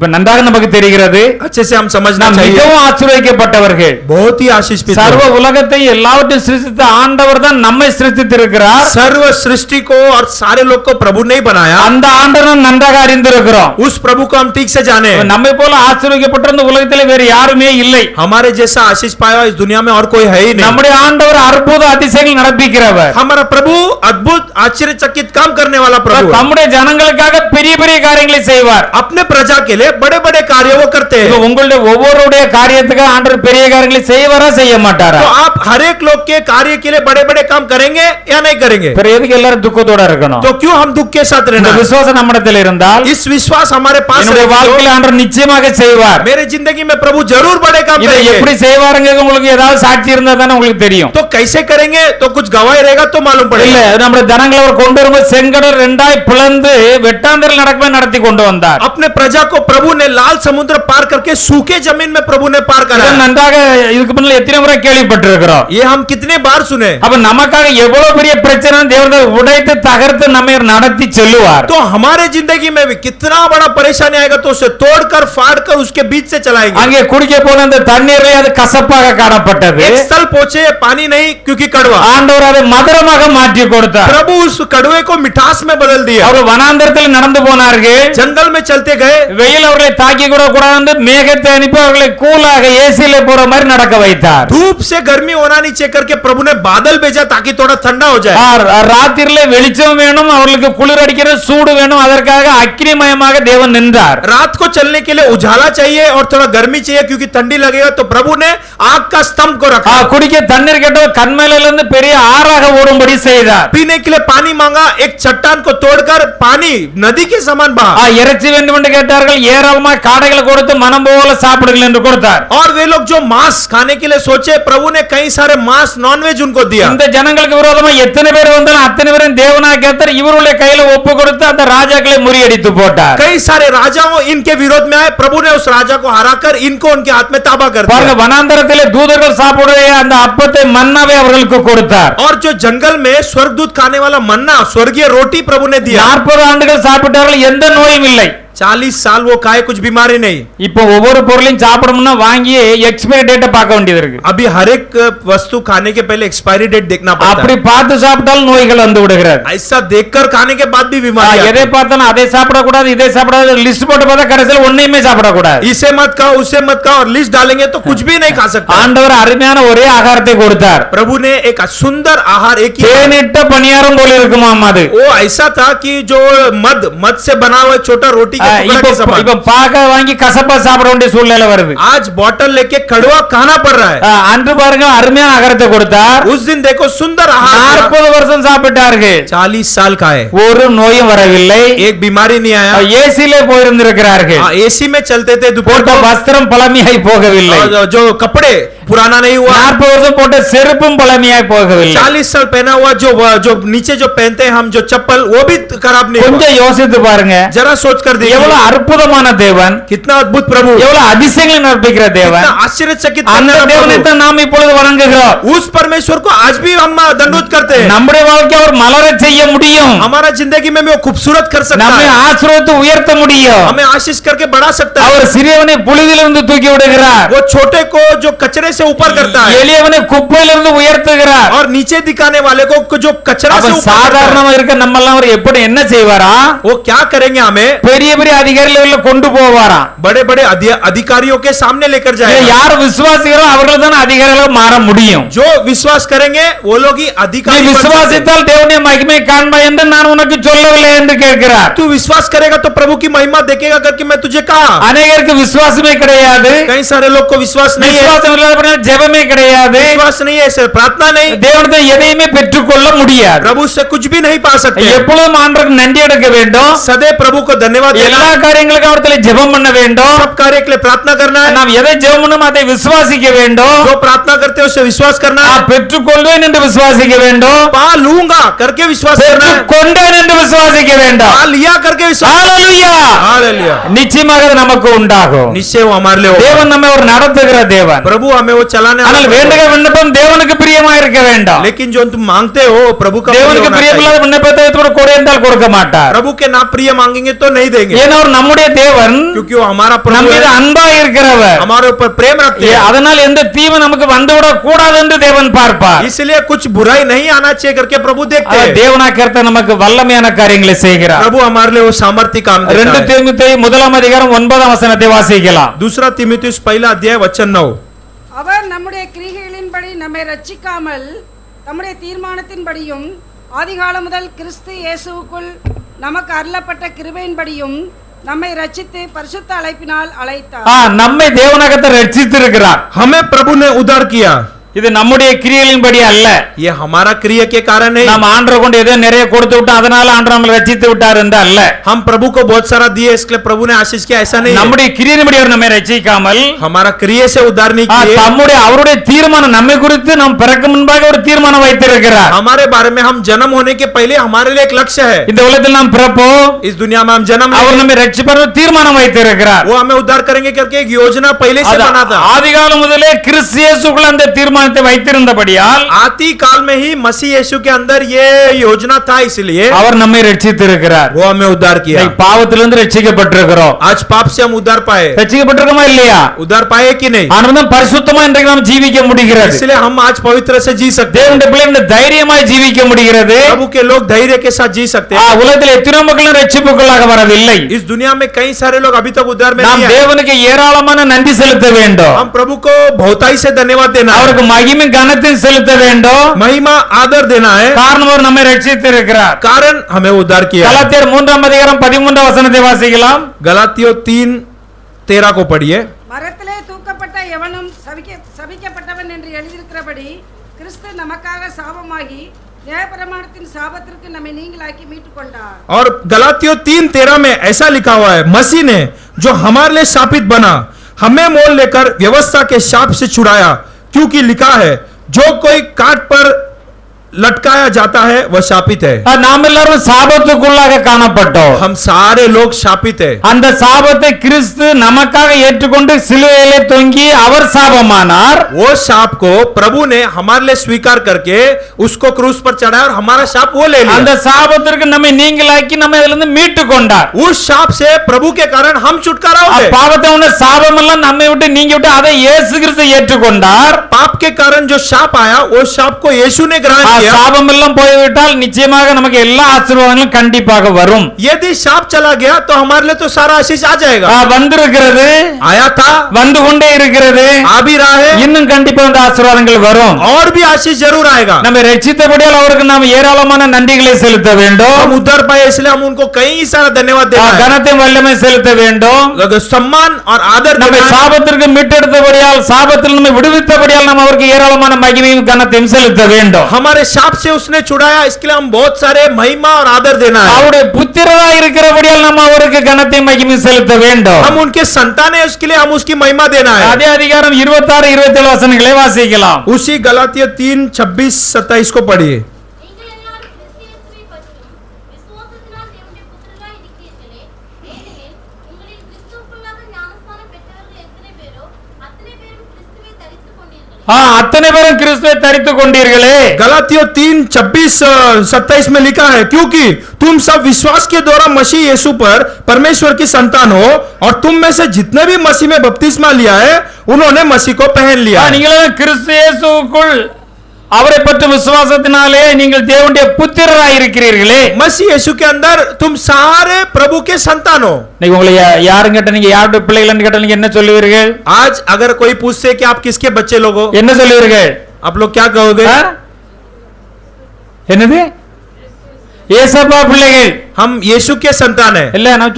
இப்ப நன்றாக நமக்கு தெரிகிறது अच्छे से हम समझना நாம் चाहिए மிகவும் ஆசீர்வதிக்கப்பட்டவர்கள் बहुत ही आशीषित சர்வ हैं। உலகத்தையும் எல்லாவற்றையும் சிருஷ்டித்த ஆண்டவர் தான் நம்மை சிருஷ்டித்திருக்கிறார் सर्व सृष्टि को और सारे लोग को प्रभु ने ही बनाया, அந்த ஆண்டவரை நன்றாக அறிந்திருக்கிறோம் उस प्रभु को हम ठीक से जाने। நம்மை போல ஆசீர்வதிக்கப்பட்ட இந்த உலகத்திலே வேறு யாருமே இல்லை हमारे जैसा आशीष पाया हुआ इस दुनिया में और कोई है ही नहीं। நம்முடைய ஆண்டவர் அற்புத அதிசயங்கள் நடப்பிக்கிறவர் हमारा प्रभु अद्भुत आश्चर्यचकित काम करने वाला प्रभु है। நம்முடைய ஜனங்களுக்காக பெரிய பெரிய காரியங்களை செய்வார் अपने प्रजा के लिए बड़े बड़े कार्य वो करते இப்ப हैं। உங்களுடைய ஒவ்வொருடைய காரியத்துக்கு ஆண்டவர் பெரிய காரியங்களை செய்வாரா செய்ய மாட்டாரா तो आप हर एक लोग के कार्य के लिए बड़े बड़े काम करेंगे या नहीं करेंगे? பிற எதுக்கு எல்லாரும் துக்கத்தோட இருக்கணும் तो क्यों हम दुख के साथ இந்த रहना? விசுவாசம் நம்மிடத்தில் இருந்தால் इस विश्वास हमारे पास என்னுடைய रहेगा வாழ்க்கையில तो ஆண்டவர் நிச்சயமாக செய்வார் मेरे जिंदगी में प्रभु जरूर बड़े काम இதை எப்படி करेंगे। செய்வாருங்க உங்களுக்கு ஏதாவது சாட்சி இருந்தா தானே உங்களுக்கு தெரியும் तो कैसे करेंगे? तो कुछ गवाही रहेगा तो मालूम இல்ல पड़ेगा। நம்முடைய ஜனங்களை அவர் கொண்டு வரும்போது செங்கடல் ரெண்டாய் பிளந்து வெட்டாந்தரில் நடக்கவே நடத்தி கொண்டு வந்தார் अपने प्रजा को प्रभु ने लाल समुद्र पार करके सूखे जमीन में प्रभु ने पार இதை करा। நன்றாக இதுக்கு முன்னால எத்தனை முறை கேள்விப்பட்டிருக்கிறோம் ये हम कितने बार सुने। அப்ப நமக்காக எவ்வளவு பெரிய பிரச்சனை தேவதை உடைத்து தகர்த்து நம்மை நடத்தி செல்லுவார் तो हमारे जिंदगी में भी कितना बड़ा परेशानी आएगा तो उसे तोड़कर फाड़कर उसके बीच से चलाएंगे। அங்கே குடிக்க போன அந்த தண்ணீரை அது கசப்பாக காணப்பட்டது एक स्थल पहुंचे पानी नहीं क्योंकि कड़वा। ஆண்டவர் அதை மதுரமாக மாற்றி கொடுத்தார் प्रभु उस कड़वे को मिठास में बदल दिया। அவர் வனாந்தரத்தில் நடந்து போனார்கள் जंगल में चलते गए, வெயில் அவர்களை தாக்கி கூட கூடாது மேகத்தை அனுப்பி அவர்களை கூலாக ஏசியில போற மாதிரி நடக்க வைத்தார் धूप से गर्मी होना नहीं चाहिए करके प्रभु ने बादल भेजा ताकि थोड़ा ठंडा हो जाए। ராத்திரில வெளிச்சம் வேணும் அவர்களுக்கு குளிர் அடிக்கிற சூடு வேணும் அதற்காக அக்கினிமயமாக தேவன் நின்றார் रात को चलने के लिए उजाला चाहिए और थोड़ा गर्मी चाहिए क्योंकि ठंडी लगेगा तो प्रभु ने आग का स्तंभ को रखा। குடிக்க தண்ணீர் கேட்டவர் கண்மலையில இருந்து பெரிய ஆறாக ஓடும்படி செய்தார் पीने के लिए पानी मांगा, एक चट्टान को तोड़कर पानी नदी के समान बहा। இறைச்சி வேண்டும் என்று கேட்டார்கள் ஏராளமா காடைகளை கொடுத்து மனம் போல சாப்பிடுங்கள் என்று கொடுத்தார் और वे लोग जो मांस खाने के लिए सोचे प्रभु ने कई सारे मांस नॉनवेज उनको दिया। இந்த ஜனங்களுக்கு விரோதமா எத்தனை பேர் வந்தாலும் அத்தனை பேரும் தேவனாக கர்த்தர் இவருடைய கையில ஒப்பு கொடுத்து அந்த ராஜாக்களை முறியடித்து போட்டார் कई सारे राजाओं इनके विरोध में आए, प्रभु ने उस राजा को हराकर इनको उनके हाथ में ताबा कर பாருங்க दिया। வனாந்தரத்திலே தூதர்கள் சாப்பிடுற அந்த அப்பத்தை மன்னாவை அவர்களுக்கு கொடுத்தார் और जो जंगल में स्वर्गदूत खाने वाला मन्ना स्वर्गीय रोटी प्रभु ने दिया। 40 ஆண்டுகள் சாப்பிட்டார்கள் எந்த நோயும் இல்லை 40 साल वो खाए, कुछ बीमारी नहीं। இப்போ ஒவ்வொரு பொருளையும் சாப்பிடணும்னா வாங்கி எக்ஸ்பைரி டேட்டை பார்க்க வேண்டியது இருக்கு अभी हर एक वस्तु खाने के पहले एक्सपायरी डेट देखना पड़ता அப்படி है। பார்த்து சாப்பிட்டாலும் நோய்கள் வந்து விடுகிறது ऐसा देखकर खाने के बाद भी बीमारी எதை பார்த்தாலும் அதை சாப்பிடக்கூடாது இதை சாப்பிடாது லிஸ்ட் போட்டு பார்த்தா கடைசியில் ஒன்னையுமே சாப்பிடக்கூடாது इसे मत खाओ उसे मत खाओ और लिस्ट डालेंगे तो कुछ भी नहीं खा सकते। ஆண்டவர் அருமையான ஒரே ஆகாரத்தை கொடுத்தார் प्रभु ने एक सुंदर आहार, एक ही தேனிட்ட பணியாரம் போல இருக்குமாம் அது वो ऐसा था कि जो मद से बना हुआ छोटा रोटी के टुकड़ा के समान। இப்ப பாக்க வாங்கி கசப்பா சாப்பிட வேண்டிய சூழ்நிலை வருது आज बॉटल लेके कड़वा खाना पड़ रहा है। அன்று பாருங்க அருமையான ஆகாரத்தை கொடுத்தார் उस दिन देखो सुंदर आहार 40 வருஷம் சாப்பிட்டார்கள் 40 साल खाए, ஒரு நோயும் வரவில்லை एक बीमारी नहीं आया। ஏசிலே போயிருந்திருக்கிறார்கள் एसी में चलते थे दोपहर போட்ட को, வஸ்திரம் பழமையாய் போகவில்லை और जो कपड़े पुराना नहीं हुआ। 40 வருஷம் போட்ட செருப்பும் பழமையாய் போகவில்லை 40 साल पहना हुआ जो नीचे जो पहनते हैं हम जो चप्पल वो भी खराब नहीं हुआ। கொஞ்சம் யோசித்து பாருங்க जरा सोच कर देखिए எவ்வளவு அற்புதமான தேவன் कितना अद्भुत प्रभु, எவ்வளவு அதிசயங்களை நடப்பிக்கிற தேவன் कितना आश्चर्यचकित அந்த करने वाला தேவனை प्रभु। தான் நாம் இப்பொழுது வணங்குகிறோம் उस परमेश्वर को आज भी हम दंडवत करते हैं। நம்முடைய வாழ்க்கை அவர் மலரச் செய்ய முடியும் हमारा जिंदगी में भी वो खूबसूरत कर सकता நம்மை है, ஆசீர்வதித்து உயர்த்த முடியும் हमें आशीष करके बढ़ा सकता है। அவர் சிறியவனை புழுதியிலிருந்து தூக்கி விடுகிறார் वो छोटे को जो कचरे से ऊपर करता है எளியவனை குப்பையிலிருந்து உயர்த்துகிறார் और नीचे दिखाने वाले को जो कचरा அப்ப से ऊपर करता है, சாதாரணமா இருக்க நம்ம எல்லாம் அவர் எப்படி என்ன செய்வாரா वो क्या करेंगे? हमें பெரிய பெரிய அதிகாரிகளை கொண்டு போவாராம் बड़े बड़े अधिकारियों के सामने लेकर இதை जाएगा। யார் விசுவாசிக்கிறோ அவர்கள் தான் அதிகாரிகளாக மாற முடியும் जो विश्वास करेंगे वो लोग ही நீ अधिकारी बन सकते हैं। விசுவாசித்தால் தேவனுடைய மகிமை காண்பாய் என்று நான் உனக்கு சொல்லவில்லை என்று கேட்கிறார் तू विश्वास करेगा तो प्रभु की महिमा देखेगा करके मैं तुझे कहा। அநேகருக்கு விசுவாசமே கிடையாது कई सारे लोग को विश्वास नहीं है, விசுவாசம் இல்லாதவர்கள் ஜெபமே கிடையாது विश्वास नहीं है, सिर्फ प्रार्थना नहीं, தேவனிடம் எதையுமே பெற்றுக்கொள்ள முடியாது प्रभु से कुछ भी नहीं पा सकते। எப்பொழுதும் ஆண்டவருக்கு நன்றி எடுக்க வேண்டும் सदैव प्रभु को धन्यवाद देना, எல்லா காரியங்களுக்கும் அவர்களை ஜெபம் பண்ண வேண்டும் सब कार्य के लिए प्रार्थना करना है। நாம் எதை ஜெபம் பண்ணோமோ அதை விசுவாசிக்க வேண்டும் जो प्रार्थना करते हैं उसे विश्वास करना है। பெற்றுக்கொள்வேன் என்று விசுவாசிக்க வேண்டும் पा लूंगा करके विश्वास करना है, பெற்றுக்கொண்டேன் என்று விசுவாசிக்க வேண்டும் पा लिया करके विश्वास। ஹalleluya हालेलुया, நிச்சயமாக அது நமக்கு உண்டாகும் निश्चय वो हमारे लिए होगा। தேவன் நம்மை ஒரு நடத்துகிற தேவன் प्रभु हमें वो चलाने ஆனால் वाला வேண்டுகிற है। விண்ணப்பம் தேவனுக்கு பிரியமா இருக்க வேண்டும் लेकिन जो तुम मांगते हो प्रभु का प्रिय தேவனுக்கு होना பிரியமில்லாத चाहिए। விண்ணப்பத்தை கூட கொடு என்றால் கொடுக்க மாட்டார் प्रभु के ना प्रिय मांगेंगे तो नहीं देंगे। ஏன்னா அவர் நம்முடைய தேவன், क्योंकि वो हमारा நம்ம प्रभु மீது है, அன்பா இருக்கிறவர். हमारे ऊपर प्रेम रखते हैं, அதனால் எந்த தீமை நமக்கு வந்துவிடக் கூடாது என்று தேவன் பார்ப்பார். इसलिए कुछ बुराई नहीं आना चाहिए करके प्रभु देखते हैं। தேவனாக நமக்கு வல்லமையான காரியங்களை செய்கிறார். प्रभु हमारे लिए वो सामर्थ्य काम देता 2 है। தீமோத்தேயு 1:9 வாசிக்கலாம். दूसरा तीमुथियुस 1:9 அவர் நம்முடைய கிரியைகளின்படி நம்மை ரட்சிக்காமல் தம்முடைய தீர்மானத்தின்படியும் ஆதிகாலம் முதல் கிறிஸ்து இயேசுவுக்குள் நமக்கு அருளப்பட்ட கிருபையின்படியும் நம்மை ரட்சித்து பரிசுத்த அழைப்பினால் அழைத்தார். நம்மை தேவனாகத்தான் ரட்சித்திருக்கிறார். हमें प्रभु ने उद्धार किया, இது நம்முடைய கிரியைகளின்படி அல்ல. ये हमारा क्रिया के कारण नहीं, நாம் ஆண்டவர் கொண்டு ஏதோ நிறைய கொடுத்து விட்டோம் அதனால ஆண்டவர் நம்மை ரட்சித்து விட்டார் என்று அல்ல. हम प्रभु को बहुत सारा दिए इसलिए प्रभु ने आशीष किया, ऐसा नहीं है। நம்முடைய கிரியையின்படி அவர் நம்மை ரட்சிக்காமல் हमारा क्रिया से उद्धार नहीं किए, அவருடைய தீர்மானம் நம்மை குறித்து நாம் பிறக்க முன்பாக ஒரு தீர்மானம் வைத்திருக்கிறார். हमारे बारे में हम जन्म होने के पहले हमारे लिए एक लक्ष्य है। இந்த உலகத்தில் நாம் பிறப்போம், इस दुनिया में हम जन्म அவர் लेंगे, நம்மை ரட்சிப்பார் தீர்மானம் வைத்திருக்கிறார். वो हमें उद्धार करेंगे करके एक योजना पहले से बना था। ஆதிகாலம் முதலே கிறிஸ்து இயேசுக்குள் அந்த தீர்மானத்தை வைத்திருந்தபடியால் आदि काल में ही मसीह यीशु के अंदर ये योजना था, इसलिए அவர் நம்மை ரட்சித்திருக்கிறார். वो हमें उद्धार किया। பாவத்திலிருந்து ரட்சிக்கப்பட்டிருக்கிறோம். आज पाप से हम उद्धार पाए, ரட்சிக்கப்பட்டிருக்கோமா இல்லையா? उद्धार पाए कि नहीं? ஆனந்தம் பரிசுத்தமா இன்றைக்கு நாம் ஜீவிக்க முடிகிறது. इसलिए हम आज पवित्र से जी सकते हैं, தேவனுடைய பிள்ளைகள் தைரியமாய் ஜீவிக்க முடிகிறது. प्रभु के लोग धैर्य के साथ जी सकते हैं। உலகத்தில் எத்தனை மக்களும் ரட்சிப்புக்குள்ளாக வரவில்லை. इस दुनिया में कई सारे लोग अभी तक उद्धार में நாம் नहीं आए। தேவனுக்கு ஏராளமான நன்றி செலுத்த வேண்டும். हम प्रभु को बहुताई से धन्यवाद देना है, அவருக்கு மகிமை கனத்தை செலுத்த வேண்டும். महिमा आदर देना है, காரணம் அவர் நம்மை ரட்சித்திருக்கிறார். कारण हमें उद्धार किया। கலாத்தியர் 3:13 வாசிக்கலாம். गलातियों 3:13 को पढ़िए। மரத்திலே தூக்கப்பட்ட எவனும் சபிக்கப்பட்டவன் என்று எழுதியிருக்கிறபடி கிறிஸ்து நமக்காக சாபமாகி நியாயப்பிரமாணத்தின் சாபத்திற்கு நம்மை நீங்களாக்கி மீட்டுக் கொண்டார். और गलातियों 3:13 में ऐसा लिखा हुआ है, मसीह ने जो हमारे लिए शापित बना हमें मोल लेकर व्यवस्था के शाप से छुड़ाया, क्योंकि लिखा है जो कोई काट पर लटकाया जाता है वह शापित है। நாம் எல்லாரும் சாபத்துக்குள்ளாக காணப்பட்டோம். हम सारे लोग शापित है। அந்த சாபத்தை கிறிஸ்து நமக்காக ஏற்றுக்கொண்டு சிலுவையிலே தொங்கி அவர் சாபமானார். वो शाप को प्रभु ने हमारे लिए स्वीकार करके उसको क्रूस पर चढ़ाया और हमारा शाप वो ले लिया। அந்த சாபத்திற்கு நம்மை நீங்களாக்கி நம்மை அதிலிருந்து மீட்டு கொண்டார். उस शाप से प्रभु के कारण हम छुटकारा हो गए। பாவத்தை உள்ள சாபம் எல்லாம் நம்மை விட்டு நீங்கி விட்டு அதை இயேசு கிறிஸ்து ஏற்றுக்கொண்டார். पाप के कारण जो शाप आया वो शाप को यीशु ने ग्रहण किया। சாபம் எல்லாம் போய்விட்டால் நிச்சயமாக நமக்கு எல்லா ஆசீர்வாதங்களும் கண்டிப்பாக வரும். यदि शाप चला गया तो हमारे लिए तो सारा आशीष आ जाएगा। வந்திருக்கிறது, आया था, வந்து கொண்டே இருக்கிறது, आ भी रहा है, இன்னும் கண்டிப்பா அந்த ஆசீர்வாதங்கள் வரும். और भी आशीष जरूर आएगा। நம்மை ரட்சித்தபடியால் அவருக்கு நாம் ஏராளமான நன்றிகளை செலுத்த வேண்டும். हम उद्धार पाए इसलिए हम उनको कई सारा धन्यवाद देना है, கனத்தை வல்லமை செலுத்த வேண்டும். सम्मान और आदर देना நம்மை है। சாபத்திற்கு மீட்டெடுத்தபடியால் சாபத்தில் நம்மை விடுவித்தபடியால் நாம் அவருக்கு ஏராளமான மகிமையும் கனத்தையும் செலுத்த வேண்டும். हमारे शाप से उसने छुड़ाया, इसके लिए हम बहुत सारे महिमा और आदर देना है। அவருடைய புத்திரராய் இருக்கிறபடியால் நாம் அவருக்கு கனத்தை மகிமையும் செலுத்த வேண்டும். हम उनके संतान है, उसके लिए हम उसकी महिमा देना है। அதே அதிகாரம் 26-27 வசனங்களை வாசிக்கலாம். उसी गलातिया 3:26-27 को पढ़िए। நீங்கள் எல்லாரும் கிறிஸ்து இயேசுவை பற்றும் விசுவாசத்தினால் தேவனுடைய புத்திரராய் இருக்கிறீர்களே. ஏனெனில் உங்களில் கிறிஸ்துவுக்குள்ளாக ஞானஸ்நானம் பெற்றவர்கள் எத்தனை பேரோ அத்தனை பேரும் கிறிஸ்துவை தரித்துக் கொண்டீர்களே. அத்தனை பேரும் கிறிஸ்துவை தரித்துக் கொண்டீர்களே. गलातियों 3:26-27 में लिखा है, क्योंकि तुम सब विश्वास के द्वारा मसीह यीशु पर परमेश्वर की संतान हो, और तुम में से जितने भी मसीह में बपतिस्मा लिया है उन्होंने मसीह को पहन लिया है। நீங்களும் கிறிஸ்து இயேசுவுக்குள் அவரை பற்றி விசுவாசத்தினாலே நீங்கள் தேவனுடைய புத்திரராய் இருக்கிறீர்களே. मसीह यीशु के अंदर तुम सारे प्रभु के संतान हो। நீங்க உங்களை யாரும் கேட்ட நீங்க யாருடைய பிள்ளைகள் கேட்ட நீங்க என்ன சொல்லுவீர்கள்? आज अगर कोई पूछे कि आप किसके बच्चे लोग हो, என்ன சொல்லுவீர்கள்? आप लोग क्या कहोगे? என்னது? ஏசப்பா பிள்ளைகள். हम यीशु के संतान है। இல்ல நான்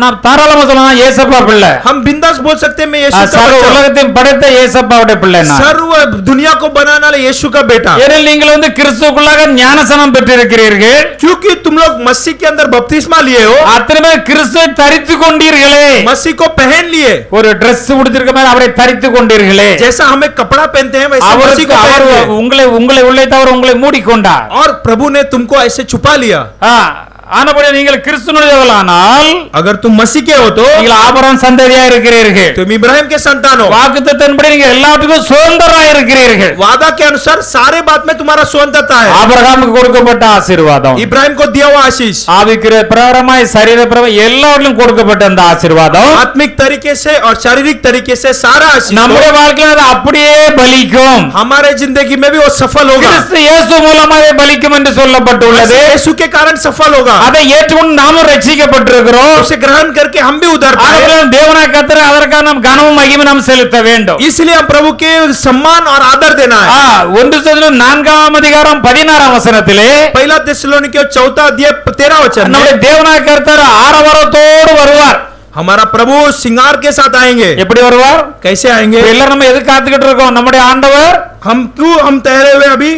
நான் தாராளமா சொல்லலாம் ஏசப்பா பிள்ளை. हम बिंदास बोल सकते हैं मैं यीशु का சர்வ बच्चा हूं। உலகத்தையும் படைத்த ஏசப்பாவுடைய பிள்ளை நான். सर्व दुनिया को बनाने वाले यीशु का बेटा। ஏனெனில் நீங்கள் கிறிஸ்துவுக்குள்ளாக ஞானஸ்நானம் பெற்றிருக்கிறீர்கள். क्योंकि तुम लोग मसीह के अंदर बपतिस्मा लिए हो, அத்தனை பேர் கிறிஸ்துவை தரித்துக் கொண்டீர்களே. मसीह को पहन लिए। ஒரு Dress உடுத்திருக்க மாதிரி அவரை தரித்துக் கொண்டீர்களே. जैसा हमें कपड़ा पहनते हैं वैसे मसीह அவருக்கு को पहन लिए। உங்களை உள்ளே தவிர உங்களை மூடிக்கொண்டார். और प्रभु ने तुमको ऐसे छुपा लिया। ஆனபடி நீங்கள் கிறிஸ்துவர்களானால் अगर तुम मसीह के हो तो நீங்கள் ஆபிரகாம் சந்ததியா இருக்கிறீர்கள். तुम इब्राहिम के संतान हो. வாக்குத்தத்தத்தின்படி நீங்கள் எல்லாத்துக்கும் சுதந்திரராய் இருக்கிறீர்கள். वादा के अनुसार सारे बात में तुम्हारा स्वतंत्रता है. ஆபிரகாமுக்கு கொடுக்கப்பட்ட ஆசீர்வாதம், इब्राहिम को दिया हुआ आशीष ஆவிக்குரிய பிரகாரமாய் சரீர பிரகாரம் எல்லாவற்றிலும் கொடுக்கப்பட்ட அந்த ஆசீர்வாதம் आत्मिक तरीके से और शारीरिक तरीके से सारा आशीष நம்முடைய வாழ்க்கையில் அது அப்படியே பலிக்கும். हमारे जिंदगी में भी वो सफल होगा. கிறிஸ்து இயேசு மூலமாக பலிக்கும் என்று சொல்லப்பட்டுள்ளது. यीशु के कारण सफल होगा. அதை ஏற்றுக்கொண்டு நாமும் ரட்சிக்கப்பட்டிருக்கிறோம். उसे ग्रहण करके हम भी उद्धार पाए. ஆகையால் தேவனாய் கர்த்தர் அதற்காக நாம் கனமும் மகிமையும் நாம் செலுத்த வேண்டும். इसलिए हम प्रभु के सम्मान और आदर देना है. 1 தெசலோனிக்கேயர் 4ஆம் அதிகாரம் 16ஆம் வசனத்திலே पहला தெசलोनिकैयों 4 अध्याय 13 वचन में நம்முடைய தேவனாய் கர்த்தர் ஆரவாரத்தோடு வருவார். हमारा प्रभु सिंगार के साथ आएंगे. எப்படி வருவார்? कैसे आएंगे? இப்ப எல்லாரும் நம்ம எது காத்துக்கிட்டு இருக்கோம்? நம்முடைய ஆண்டவர் हम ठहरे हुए अभी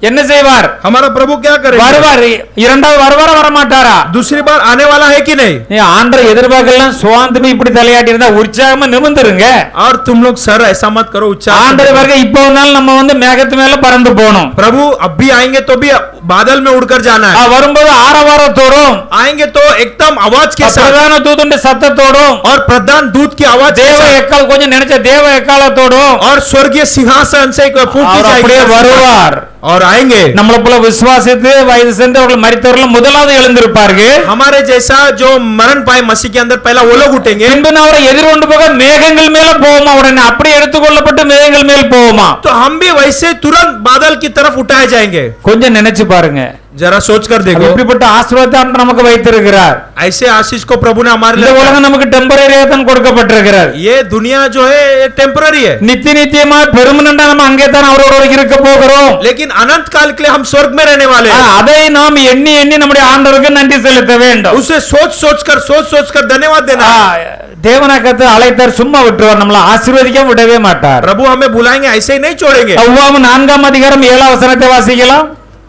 என்ன செய்வார்? हमारा प्रभु क्या करेगा? வருவார். இரண்டாவது வருவாரா வரமாட்டாரா? दूसरी बार आने वाला है कि नहीं? நீ ஆண்டவர் எதிர்பார்க்கலாம் சுவாந்தமே இப்படி தலையாட்டி இருந்தா உற்சாகமா நிமிர்ந்துருங்க. और तुम लोग सर ऐसा मत करो. ஆண்டவர் வருக இப்போ வந்தாலும் நம்ம வந்து மேகத்து மேல பறந்து போகணும். प्रभु अब भी आएंगे तो भी बादल में उड़कर जाना है. வரும்போது ஆரவாரத்தோடும் आएंगे तो एकदम आवाज के साथ பிரதான தூதனுடைய சத்தத்தோடும் और प्रधान दूत की आवाज के தேவ साथ எக்கால் கொஞ்சம் நினைச்ச தேவ எக்காலத்தோடும் और स्वर्गीय सिंहासन से एक फूंक की அவர் அப்படியே जाएगी வருவார். और आएंगे. நம்மளை போல விசுவாசித்து வயது சென்றவர்கள் மரித்தவர்கள் முதலாவது எழுந்திருப்பார்கள். हमारे जैसा जो मरण पाए मसीह के अंदर पहला वो लोग उठेंगे. பின்பு அவரை எதிர்கொண்டு போக மேகங்கள் மேல போவோமா? உடனே அப்படியே எடுத்துக்கொள்ளப்பட்டு மேகங்கள் மேல் போவோமா? तो हम भी वैसे तुरंत बादल की तरफ उठाए जाएंगे. கொஞ்சம் நினைச்சு பாருங்க. जरा सोच कर देखो. இப்படிப்பட்ட ஆசீர்வாதத்தை ஆண்டவர் நமக்கு வைத்திருக்கிறார். ऐसे आशीष को प्रभु ने हमारे இந்த लिए உலகம் நமக்கு டெம்பரரியா தான் கொடுக்கப்பட்டிருக்கிறது. ये दुनिया जो है टेम्पररी है. நித்திய நித்தியமா பெர்மனண்டா நம்ம அங்கே தான் அவரோட இருக்க போகிறோம். लेकिन अनंत काल के लिए हम स्वर्ग में रहने वाले हैं. அதை நாம் எண்ணி எண்ணி நம்முடைய ஆண்டவருக்கு நன்றி செலுத்த வேண்டும். उसे सोच सोच कर धन्यवाद देना है. தேவனாக்கத்தை அழைத்தார், சும்மா விட்டுருவார், நம்மளை ஆசீர்வதிக்க விடவே மாட்டார். प्रभु हमें बुलाएंगे ऐसे ही नहीं छोड़ेंगे. உபாகமம் 4ஆம் அதிகாரம் 7ஆம் வசனத்தை வாசிக்கலாம்.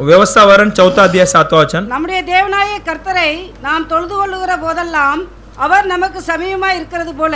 व्यवस्था वरण 4 अध्याय 7 वचन. நம்முடைய தேவனாய கர்த்தரை நாம் தொழுது கொள்ளுகிற போதெல்லாம் அவர் நமக்கு சமீபமாய் இருக்கிறது போல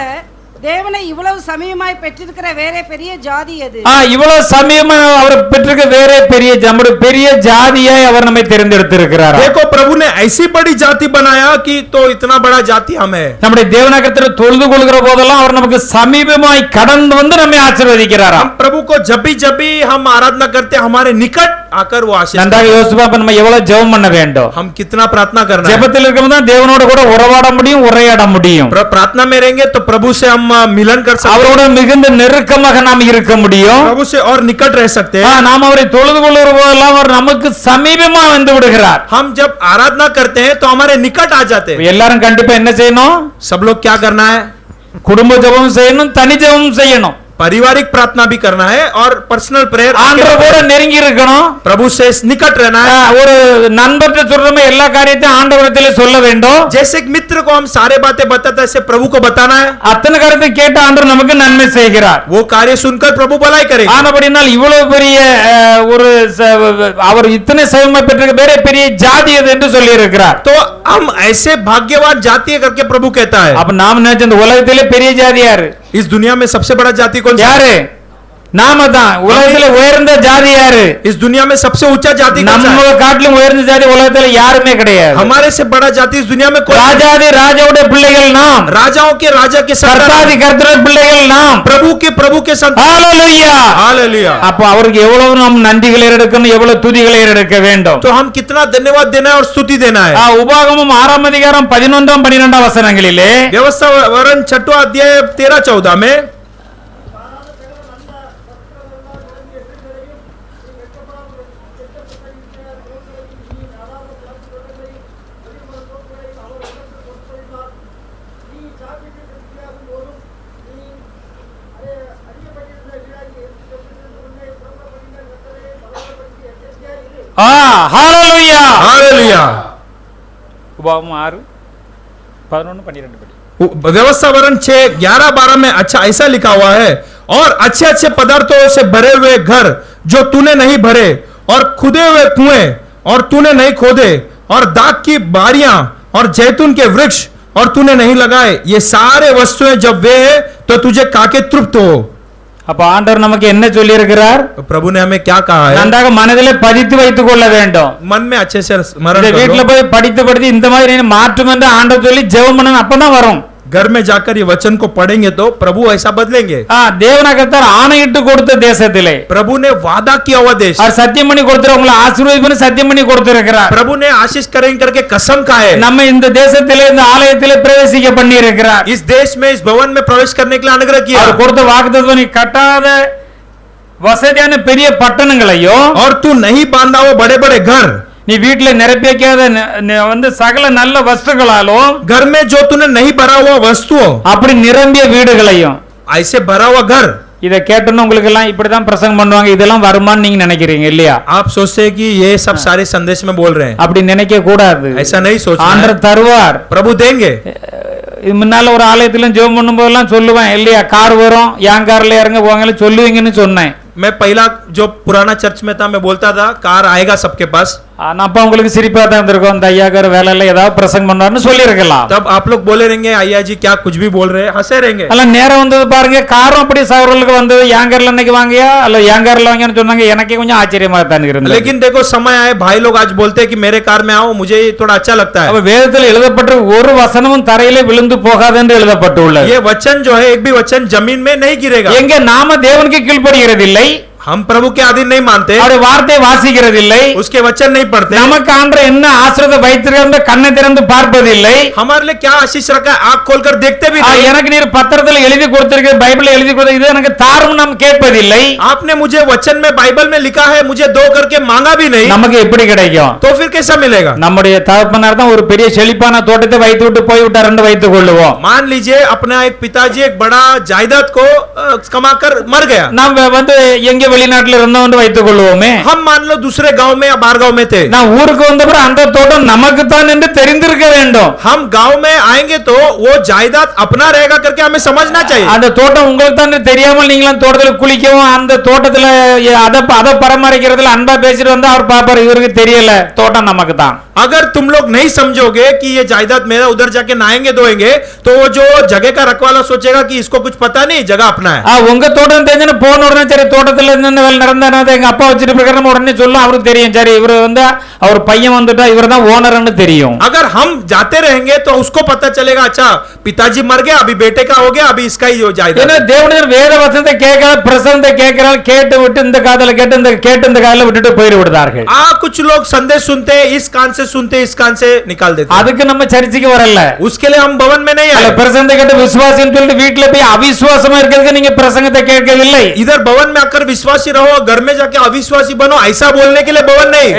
தேவனை இவ்வளவு சமீபமாய் பெற்றிருக்கிற வேற பெரிய ஜாதி எது? இவ்வளவு சமயமா அவர் பெற்றிருக்க வேற பெரிய நம்முடைய பெரிய ஜாதியாய் அவர் நம்மை தேர்ந்தெடுத்திருக்கிறார். देखो प्रभु ने ऐसी बड़ी जाति बनाया कि तो इतना बड़ा जाति हम है. நம்முடைய தேவனாகத்தை தொழுது கொள்கிற போதெல்லாம் அவர் நமக்கு சமீபமாய் கடந்து வந்து நம்மை ஆசீர்வதிக்கிறார். हम प्रभु को जब भी हम आराधना करते हैं हमारे निकट आकर वो आशीष. நன்றாக யோசிப்பா நம்ம எவ்வளவு ஜெபம் பண்ண வேண்டும். हम कितना प्रार्थना करना है. ஜெபத்தில் இருக்கும்போது தான் தேவனோட கூட உறவாட முடியும், உரையாட முடியும். प्रार्थना में रहेंगे तो प्रभु से हम मिलन कर सकते हैं. அவரோட மிகுந்த நெருக்கமாக நாம் இருக்க முடியும். प्रभु से और निकट रह सकते हैं. நாம் அவரை தொழுது கொள்கிற போதெல்லாம் அவர் நமக்கு சமீபமா வந்து விடுகிறார். हम जब आराधना करते हैं तो हमारे निकट आ जाते हैं. எல்லாரும் கண்டிப்பா என்ன செய்யணும்? सब लोग क्या करना है? குடும்ப ஜெபம் செய்யணும், தனி ஜெபம் செய்யணும். पारिवारिक प्रार्थना भी करना है और पर्सनल प्रेयर. ஆண்டவரோட நெருங்கி இருக்கணும். प्रभु से निकट रहना है. ஒரு நண்பர்கிட்ட சொல்றோமே எல்லா காரியத்தையும் ஆண்டவரத்திலே சொல்ல வேண்டும். जैसे एक मित्र को हम सारे बातें बताते हैं ऐसे प्रभु को बताना है. அத்தனை காரியத்தை கேட்டு ஆண்டவர் நமக்கு நன்மை செய்கிறார். वो कार्य सुनकर प्रभु भलाई करेगा. ஆனபடினால் இவ்வளவு பெரிய ஒரு அவர் இத்தனை சமயமா பெற்றிருக்க வேற பெரிய ஜாதி அது என்று சொல்லி இருக்கிறார். तो हम ऐसे भाग्यवान जाति है करके प्रभु कहता है. அப்ப நாம் நினைச்ச இந்த உலகத்திலே பெரிய ஜாதி யாரு? इस दुनिया में सबसे बड़ा जाति कौन सा? யாரு? நாம தான். உலகத்திலே உயர்ந்த ஜாதி யாரு? इस दुनिया में सबसे ऊंचा जाति कौन सा நம்ம है? காட்டிலும் உயர்ந்த ஜாதி உலகத்துல யாருமே கிடையாது. हमारे से बड़ा जाति इस दुनिया में कोई. ராஜாதி ராஜாவுடைய பிள்ளைகள் நாம். राजाओं के राजा के கர்த்தாதி संतान. கர்த்தருடைய பிள்ளைகள் நாம். प्रभु के संतान. ஹalleluya. हालेलुया. அப்ப அவருக்கு எவ்வளவு நாம் நன்றிகளை எடுக்கணும், எவ்வளவு துதிகளை எடுக்க வேண்டும். तो हम कितना धन्यवाद देना है और स्तुति देना है. உபாகமம் 6ஆம் அதிகாரம் 11ஆம் 12ஆம் வசனங்களிலே व्यवस्था वरण 6वां अध्याय 13-14 में ஹalleluya. हालेलुया. உபாகமம் 6 11 12 படி. व्यवस्था वरण 6-11-12 में अच्छा ऐसा लिखा हुआ है, और अच्छे अच्छे पदार्थों से भरे हुए घर जो तूने नहीं भरे, और खुदे हुए कुएं और तूने नहीं खोदे, और दाख की बारियां और जैतून के वृक्ष और तूने नहीं लगाए, ये सारे वस्तुएं जब वे है तो तुझे खाके तृप्त हो. அப்ப ஆண்டவர் நமக்கு என்ன சொல்லி இருக்கிறார்? तो प्रभु ने हमें क्या कहा है? நன்றாக மனதிலே பதித்து வைத்துக் கொள்ள வேண்டும். मन में अच्छे से स्मरण இந்த कर வீட்டுல लो। போய் படித்து இந்த மாதிரி மாற்றும் என்று ஆண்டவர் சொல்லி ஜெபம் பண்ணணும், அப்பதான் வரும். घर में जाकर ये वचन को पढ़ेंगे तो प्रभु ऐसा बदलेंगे। தேவனாகத்தார் ஆணையிட்டு கொடுத்த தேசத்திலே प्रभु ने वादा किया हुआ देश, அவர் சத்தியம் பண்ணி கொடுத்துரு, உங்களை ஆசீர்வதிப்பேன்னு சத்தியம் பண்ணி கொடுத்திருக்கிறார். प्रभु ने आशीष करेंगे करके कसम खा है। நம்ம இந்த தேசத்திலே இந்த ஆலயத்திலே பிரவேசிக்க பண்ணி இருக்கிறார். इस देश में इस भवन में प्रवेश करने के लिए अनुग्रह किया। அவர் கொடுத்த வாக்குத்தத்தம், நீ கட்டாத வசதியான பெரிய பட்டணங்களையோ, और तू नहीं बांधा वो बड़े बड़े घर, நீ வீட்டுல நிரப்பி வைக்காத சகல நல்ல வஸ்துகளாலும், घर में जो तूने नहीं भरा हुआ वस्तुओं, அப்படி நிரம்பிய வீடுகளையும். ऐसे भरा हुआ घर। இதை கேட்டோன்னு உங்களுக்கு எல்லாம் இப்படிதான் பிரசங்கம் பண்ணுவாங்க, இதெல்லாம் வருமான்னு நீங்க நினைக்கிறீங்க இல்லையா? आप सोचते हैं कि ये सब सारे संदेश में बोल रहे हैं, அப்படி நினைக்க கூடாது. ऐसा नहीं सोचना है। ஆண்டவர் தருவார். प्रभु देंगे। இது முன்னால ஒரு ஆலயத்திலும் ஜெபம் பண்ணும் போதெல்லாம் சொல்லுவேன் இல்லையா, கார் வரும், என் கார்ல இறங்க போவாங்க சொல்லுவீங்கன்னு சொன்னேன். मैं पहला जो पुराना चर्च में था मैं बोलता था कार आएगा सबके पास। அப்ப உங்களுக்கு சிரிப்பா தான் இருந்திருக்கும், இந்த ஐயாக்கார வேலையில ஏதாவது பிரசங்கம் பண்ணுவார்னு சொல்லி இருக்கலாம். तब आप लोग बोले रहेंगे अय्या जी क्या कुछ भी बोल रहे हैं, हंसे रहेंगे। அல்ல நேரம் வந்தது பாருங்க, காரும் அப்படி சவர்களுக்கு வந்தது, யாங்கர்ல இன்னைக்கு வாங்கியா அல்ல யாங்கர்ல வாங்கியான்னு சொன்னாங்க. எனக்கே கொஞ்சம் ஆச்சரியமா தான் இருந்தது. लेकिन देखो समय आए, भाई लोग आज बोलते हैं कि मेरे कार में आओ, मुझे थोड़ा अच्छा लगता है। அப்ப வேதத்தில் எழுதப்பட்ட ஒரு வசனமும் தரையிலே விழுந்து போகாது என்று எழுதப்பட்டுள்ளது. ये वचन जो है एक भी वचन जमीन में नहीं गिरेगा। எங்க நாம தேவனுக்கு கீழ்ப்படிகிறதில்லை, हम प्रभु के अधीन नहीं मानते, அவருடைய வார்த்தையை வாசிக்கிறதில்லை, उसके वचन नहीं पढ़ते, நமக்கு ஆண்டவர் என்ன ஆசீர்வாதம் வைத்திருக்கிற கண்ணை திறந்து பார்ப்பதில்லை, हमारे लिए क्या आशीष रखा है आंख खोलकर देखते भी नहीं। எனக்கு நீர் பத்திரத்தில் எழுதி கொடுத்திருக்கிற பைபிள்ல எழுதி கொடுத்த இது எனக்கு தாரும் நாம் கேட்பதில்லை. आपने मुझे वचन में बाइबल में लिखा है मुझे दो करके मांगा भी नहीं, நமக்கு எப்படி கிடைக்கும்? तो फिर कैसा मिलेगा? நம்முடைய தகப்பனார் தான் ஒரு பெரிய செழிப்பான தோட்டத்தை வைத்து விட்டு போய்விட்டார் என்று வைத்துக் கொள்ளுவோம். मान लीजिए अपना एक पिताजी एक बड़ा जायदाद को कमाकर मर गया, நாம் எங்க வெளிநாட்டுல இருந்தோம் என்று வைத்துக் கொள்வோமே, हम मान लो दूसरे गांव में या बाहर गांव में थे, நான் ஊருக்கு வந்த பிறகு அந்த தோட்டம் நமக்கு தான் என்று தெரிந்திருக்க வேண்டும். हम गांव में आएंगे तो वो जायदाद अपना रहेगा करके हमें समझना चाहिए। அந்த தோட்டம் உங்களுக்கு தான் தெரியாமல் நீங்களும் தோட்டத்தில் குளிக்கவும் அந்த தோட்டத்துல அதை பராமரிக்கிறதுல அன்பா பேசிட்டு வந்தா அவர் பாப்பாரு, இவருக்கு தெரியல தோட்டம் நமக்கு தான். अगर तुम लोग नहीं समझोगे कि ये जायदाद मेरा, उधर जाके नहाएंगे धोएंगे, तो वो जो जगह का रखवाला सोचेगा कि इसको कुछ पता नहीं, जगह अपना है। உங்க தோட்டம் தெரிஞ்சு போன உடனே சரி தோட்டத்துல இருந்து வேலை நடந்தா எங்க அப்பா வச்சிட்டு இருக்கிற உடனே சொல்லும், அவருக்கு தெரியும் சரி இவரு அவர் பையன் வந்துட்டா இவர் தான் ஓனர்னு தெரியும். अगर हम जाते रहेंगे तो उसको पता चलेगा अच्छा पिताजी मर गया, अभी बेटे का हो गया, अभी इसका ही जो जायदाद। ஏன்னா தேவனுடைய வேத வசனத்தை கேட்கற பிரசன்னத்தை கேட்கறால் கேட்டு விட்டு இந்த காதுல கேட்டு இந்த காதுல விட்டுட்டு போயிடு விடுறார்கள். कुछ लोग संदेश सुनते हैं, इस कान से सुनते हैं, इस कान से निकाल देते हैं। அதுக்கு நம்ம சர்ச்சுக்கு வரல, उसके लिए हम भवन में नहीं आए। பிரசன்னத்தை கேட்டு விசுவாசின்னு சொல்லிட்டு வீட்டுல போய் அவிசுவாசமா இருக்கிறதுக்கு நீங்க பிரசங்கத்தை கேட்கவில்லை. इधर भवन में आकर विश्वासी रहो, घर में जाके अविश्वासी बनो, ऐसा बोलने के लिए भवन नहीं।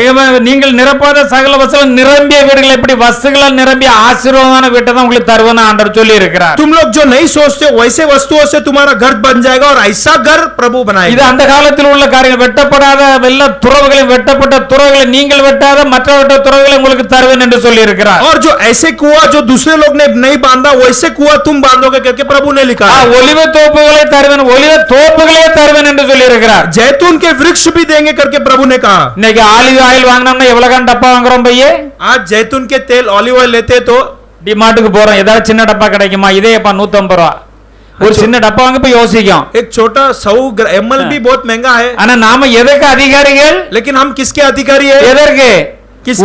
நீங்கள் நிரப்பாத சகல வசனம் நிரம்பிய வீடுகள் எப்படி வஸ்துகளால் நிரம்பிய ஆசீர்வாதமான வீட்டை தான் உங்களுக்கு தருவேன்னு ஆண்டவர் சொல்லி இருக்கிறார். तुम लोग जो नहीं सोचते वैसे वस्तुओं से तुम्हारा घर बन जाएगा और ऐसा घर प्रभु बनाएगा। இது அந்த காலத்தில் உள்ள காரியம், வெட்டப்படாத எல்லா துறவுகளையும் வெட்டப்பட்ட துறவுகளை நீங்கள் வெட்டாத மற்ற வெட்ட துறவுகளை உங்களுக்கு தருவேன் என்று சொல்லி இருக்கிறார். और जो ऐसे कुआं जो दूसरे लोग ने नहीं बांधा वैसे कुआं तुम बांधोगे करके प्रभु ने लिखा है। ஒலிவ தோப்புகளை தருவேன், ஒலிவ தோப்புகளே தருவேன் என்று சொல்லி இருக்கிறார். जैतून के वृक्ष भी देंगे करके प्रभु ने कहा। இன்னைக்கு ஆலிவ் ஆயில் வாங்கினோம்னா எவ்வளவு டப்பா வாங்குறோம் பையே? आज जैतून के तेल ऑलिव ऑयल लेते तो டிமார்ட்டுக்கு போறோம், ஏதாவது சின்ன டப்பா கிடைக்குமா? இதே எப்ப 150 ரூபா ஒரு சின்ன டப்பா வாங்க போய் யோசிக்கும். एक छोटा 100 ml भी बहुत महंगा है, ஆனா நாம எதுக்கு அதிகாரிகள்? लेकिन हम किसके अधिकारी है? எதற்கு?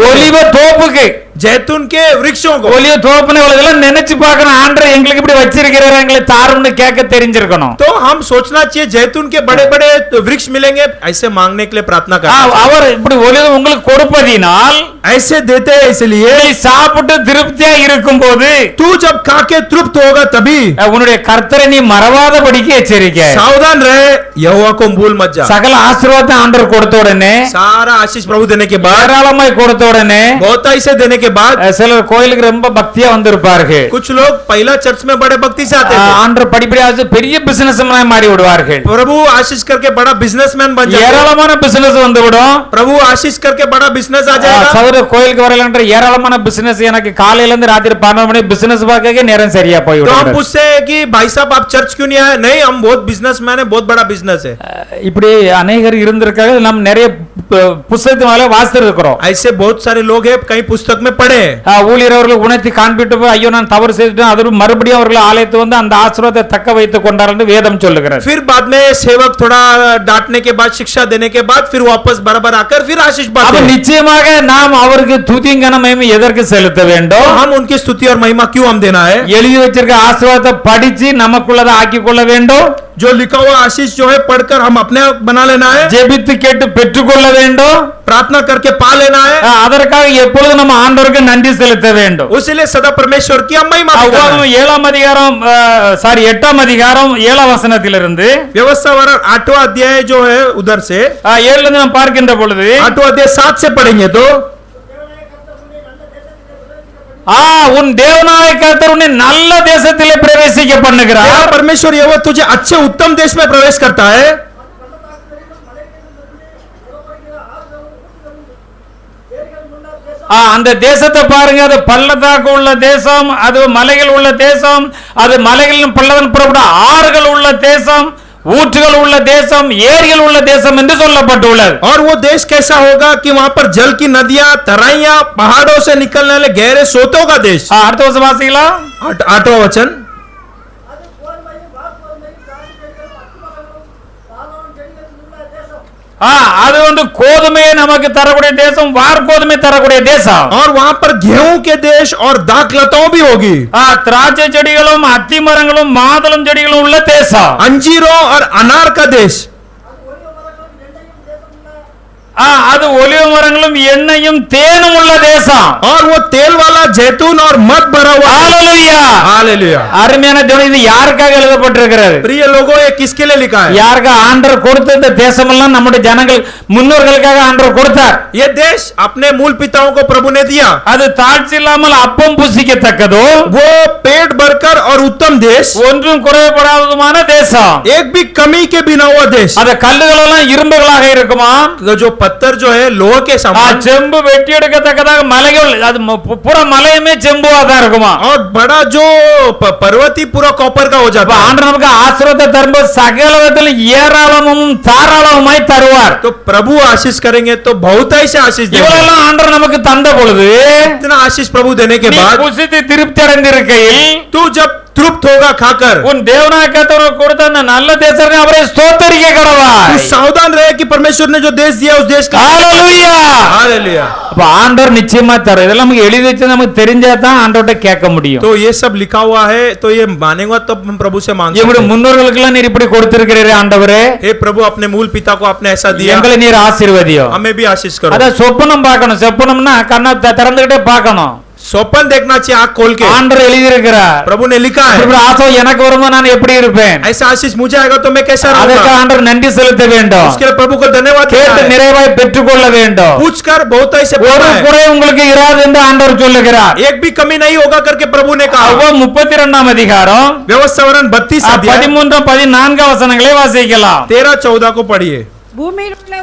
ஒலிவ தோப்புக்கு, जैतून के वृक्षों को। ஒலிவ தோப்புன்னு இதெல்லாம் நினைச்சு பார்க்கணும், ஆண்டவர் எங்களுக்கு இப்படி வச்சிருக்கிறாரு, எங்களை தாரும்னு கேட்க தெரிஞ்சிருக்கணும். तो हम सोचना चाहिए जैतून के बड़े बड़े वृक्ष मिलेंगे, ऐसे मांगने के लिए प्रार्थना करना। அவர் இப்படி ஒலிவ உங்களுக்கு கொடுப்பதினால் ऐसे देते हैं इसलिए நீ சாப்பிட்டு திருப்தியா இருக்கும் போது तू जब खा के तृप्त होगा तभी உன்னுடைய கர்த்தரை நீ மறவாதபடிக்கு எச்சரிக்கை. सावधान रहे, यहोवा को भूल मत जा। சகல ஆசீர்வாதத்தை ஆண்டவர் கொடுத்த உடனே, सारा आशीष प्रभु देने के बाद, ஏராளமாய் கொடுத்த உடனே बहुताई से देने के बाद சிலர் கோயிலுக்கு ரொம்ப பக்தியா வந்திருப்பார்கள். कुछ लोग पहला चर्च में बड़े भक्ति से आते थे, ஆண்டவர் படிப்படியாக பெரிய பிசினஸ் மாறி விடுவார்கள். प्रभु आशीष करके बड़ा बिजनेसमैन बन जाएगा। ஏராளமான பிசினஸ் வந்து விடும். प्रभु आशीष करके बड़ा बिजनेस आ जाएगा। சகோதர கோயிலுக்கு வரலன்ற ஏராளமான பிசினஸ், எனக்கு காலையில இருந்து ராத்திரி 12 மணி பிசினஸ் பார்க்க நேரம் சரியா போய் तो हम விடும். पूछते हैं कि भाई साहब आप चर्च क्यों नहीं आए? नहीं, हम बहुत बिजनेसमैन है, बहुत बड़ा बिजनेस है। இப்படி அநேகர் இருந்திருக்காங்க. நம்ம நிறைய புஸ்தகத்தினால வாசித்திருக்கிறோம். ऐसे बहुत सारे लोग हैं कई पुस्तक में पढ़े हैं। ஊழியர் அவர்கள் உணர்த்தி காண்பிட்டு போய், ஐயோ நான் தவறு செய்துட்டேன், அது மறுபடியும் அவர்கள் ஆலயத்து வந்து அந்த ஆசீர்வாதத்தை தக்க வைத்துக் கொண்டார் என்று வேதம் சொல்லுகிறது. फिर बाद में सेवक थोड़ा डांटने के बाद, शिक्षा देने के बाद फिर वापस बराबर आकर फिर आशीष அப்ப पाते हैं। நிச்சயமாக நாம் அவருக்கு துதியும் கனமையும் எதற்கு செலுத்த வேண்டும்? तो हम उनकी स्तुति और महिमा क्यों हम देना है? எழுதி வச்சிருக்க ஆசீர்வாதத்தை படிச்சு நமக்குள்ளதை ஆக்கிக் கொள்ள வேண்டும். जो लिखा हुआ आशीष जो है पढ़कर हम अपने आप बना लेना है, ஜெபித்து கேட்டு பெற்றுக்கொள்ள வேண்டும். प्रार्थना करके पा लेना है। அதற்காக எப்பொழுதும் நம்ம ஆண்டவருக்கு நன்றி செலுத்த வேண்டும். उसीलिए सदा परमेश्वर की हम महिमा भी करना है। உபாகமம் 7ஆம் அதிகாரம் 8ஆம் அதிகாரம் 7ஆம் வசனத்திலிருந்து व्यवस्था वरण 8वां अध्याय जो है उधर से 7ல இருந்து நாம் பார்க்கின்ற பொழுது 8वां अध्याय 7 से पढ़ेंगे तो உன் தேவனாய கர்த்தர் உன்னை நல்ல தேசத்திலே பிரவேசிக்க பண்ணுகிறார். तेरा परमेश्वर यहोवा तुझे अच्छे उत्तम देश में प्रवेश करता है। அந்த தேசத்தை பாருங்க, அது பள்ளத்தாக்கு உள்ள தேசம், அது மலைகள் உள்ள தேசம், அது மலைகளின் பள்ளதன் புறப்பட ஆறுகள் உள்ள தேசம், ஊற்றுகள் உள்ள தேசம், ஏரிகள் உள்ள தேசம் என்று சொல்லப்பட்டுள்ளது. और वो देश कैसा होगा कि वहां पर जल की नदियां, तराइयां, पहाड़ों से निकलने वाले गहरे सोतों का देश। அடுத்த வருஷம் வாசிக்கலாம். 8वां वचन, அது வந்து கோதுமையை நமக்கு தரக்கூடிய தேசம், வார்கோதுமை தரக்கூடிய தேசம். और वहां पर गेहूं के देश और दाख लताओं भी होगी। திராட்சை செடிகளும் அத்தி மரங்களும் மாதுளம் செடிகளும் உள்ள தேசம். अंजीरों और अनार का देश। அது ஒலிவ மரங்களும் எண்ணெயும் தேனும் உள்ள தேசம். और वो तेल वाला जैतून और मध भरा हुआ। ஹalleluya, हालेलुया। அருமையான தேவன், இது யாருக்காக எழுதப்பட்டிருக்கிறது? प्रिय लोगों, ये किसके लिए लिखा है? யாருக்கா ஆண்டவர் கொடுத்த இந்த தேசம் எல்லாம் நம்முடைய ஜனங்கள் முன்னோர்களுக்காக ஆண்டவர் கொடுத்தார். ये देश अपने मूल पिताओं को प्रभु ने दिया। அது தாழ்ச்சி இல்லாமல் அப்பம் புசிக்கத்தக்கதோ, वो पेट भरकर और उत्तम देश, ஒன்றும் குறைபடாததுமான தேசம். एक भी कमी के बिना हुआ देश। அந்த கல்லுகள் எல்லாம் இரும்புகளாக இருக்குமா? तो जो पत्थर जो है लोहे के समान, செம்பு வெட்டி எடுக்கத்தக்கதாக மலைகள், அது பூரா மலையுமே செம்புவா தான் இருக்குமா? और बड़ा जो पर्वती पूरा कॉपर का हो அப்ப जाता है। ஆண்டவர் நமக்கு ஆசீர்வாதத்தை தரும்போது சகல விதத்திலும் ஏராளமும் தாராளமாய் தருவார். तो प्रभु आशीष करेंगे तो बहुताई से आशीष देंगे। இவளெல்லாம் ஆண்டவர் நமக்கு தந்த பொழுது इतना आशीष प्रभु देने के நீ बाद புசித்து திருப்தி அடைந்திருக்கையில் तू जब तृप्त होगा खाकर, உன் தேவனாய கர்த்தர் கொடுத்த அந்த நல்ல தேசத்தை அவரை ஸ்தோத்திரிக்க तू கடவாய். सावधान रहे कि परमेश्वर ने जो देश दिया उस देश का। ஹalleluya. हालेलुया। அப்ப ஆண்டவர் நிச்சயமா தர, இதெல்லாம் நமக்கு எழுதி வச்சு நமக்கு தெரிஞ்சா தான் ஆண்டவர்ட்ட கேட்க முடியும். तो ये सब लिखा हुआ है, तो ये मानेगा तब हम प्रभु से मांग सकते இப்படி हैं। முன்னோர்களுக்கு எல்லாம் நீர் இப்படி கொடுத்திருக்கிறீரே ஆண்டவரே, हे प्रभु, अपने मूल पिता को आपने ऐसा दिया, எங்களை நீர் ஆசீர்வதியும். हमें भी आशीष करो। அத சொப்பனம் பார்க்கணும். சொப்பனம்னா கண்ணை திறந்துகிட்டே பார்க்கணும். स्वप्न देखना चाहिए आंख खोल के। ஆண்டவர் எழுதி இருக்கிறார். प्रभु ने लिखा है, இப்படி ஆசை எனக்கு வரும்போது நான் எப்படி இருப்பேன், ऐसा आशीष मुझे आएगा तो मैं कैसा அதற்கு रहूंगा। ஆண்டவர் நன்றி செலுத்த வேண்டும். उसके लिए प्रभु को धन्यवाद देना கேட்டு है। நிறைவாய் பெற்றுக்கொள்ள வேண்டும். पूछकर बहुताई से ஒரு पाना है। குறை உங்களுக்கு இராது என்று ஆண்டவர் சொல்லுகிறார். एक भी कमी नहीं होगा करके प्रभु ने कहा। அப்போ 32ஆம் அதிகாரம் व्यवस्था वरण 32 अध्याय 13 14 வசனங்களை வாசிக்கலாம். 13-14 को पढ़िए। பூமியில் உள்ள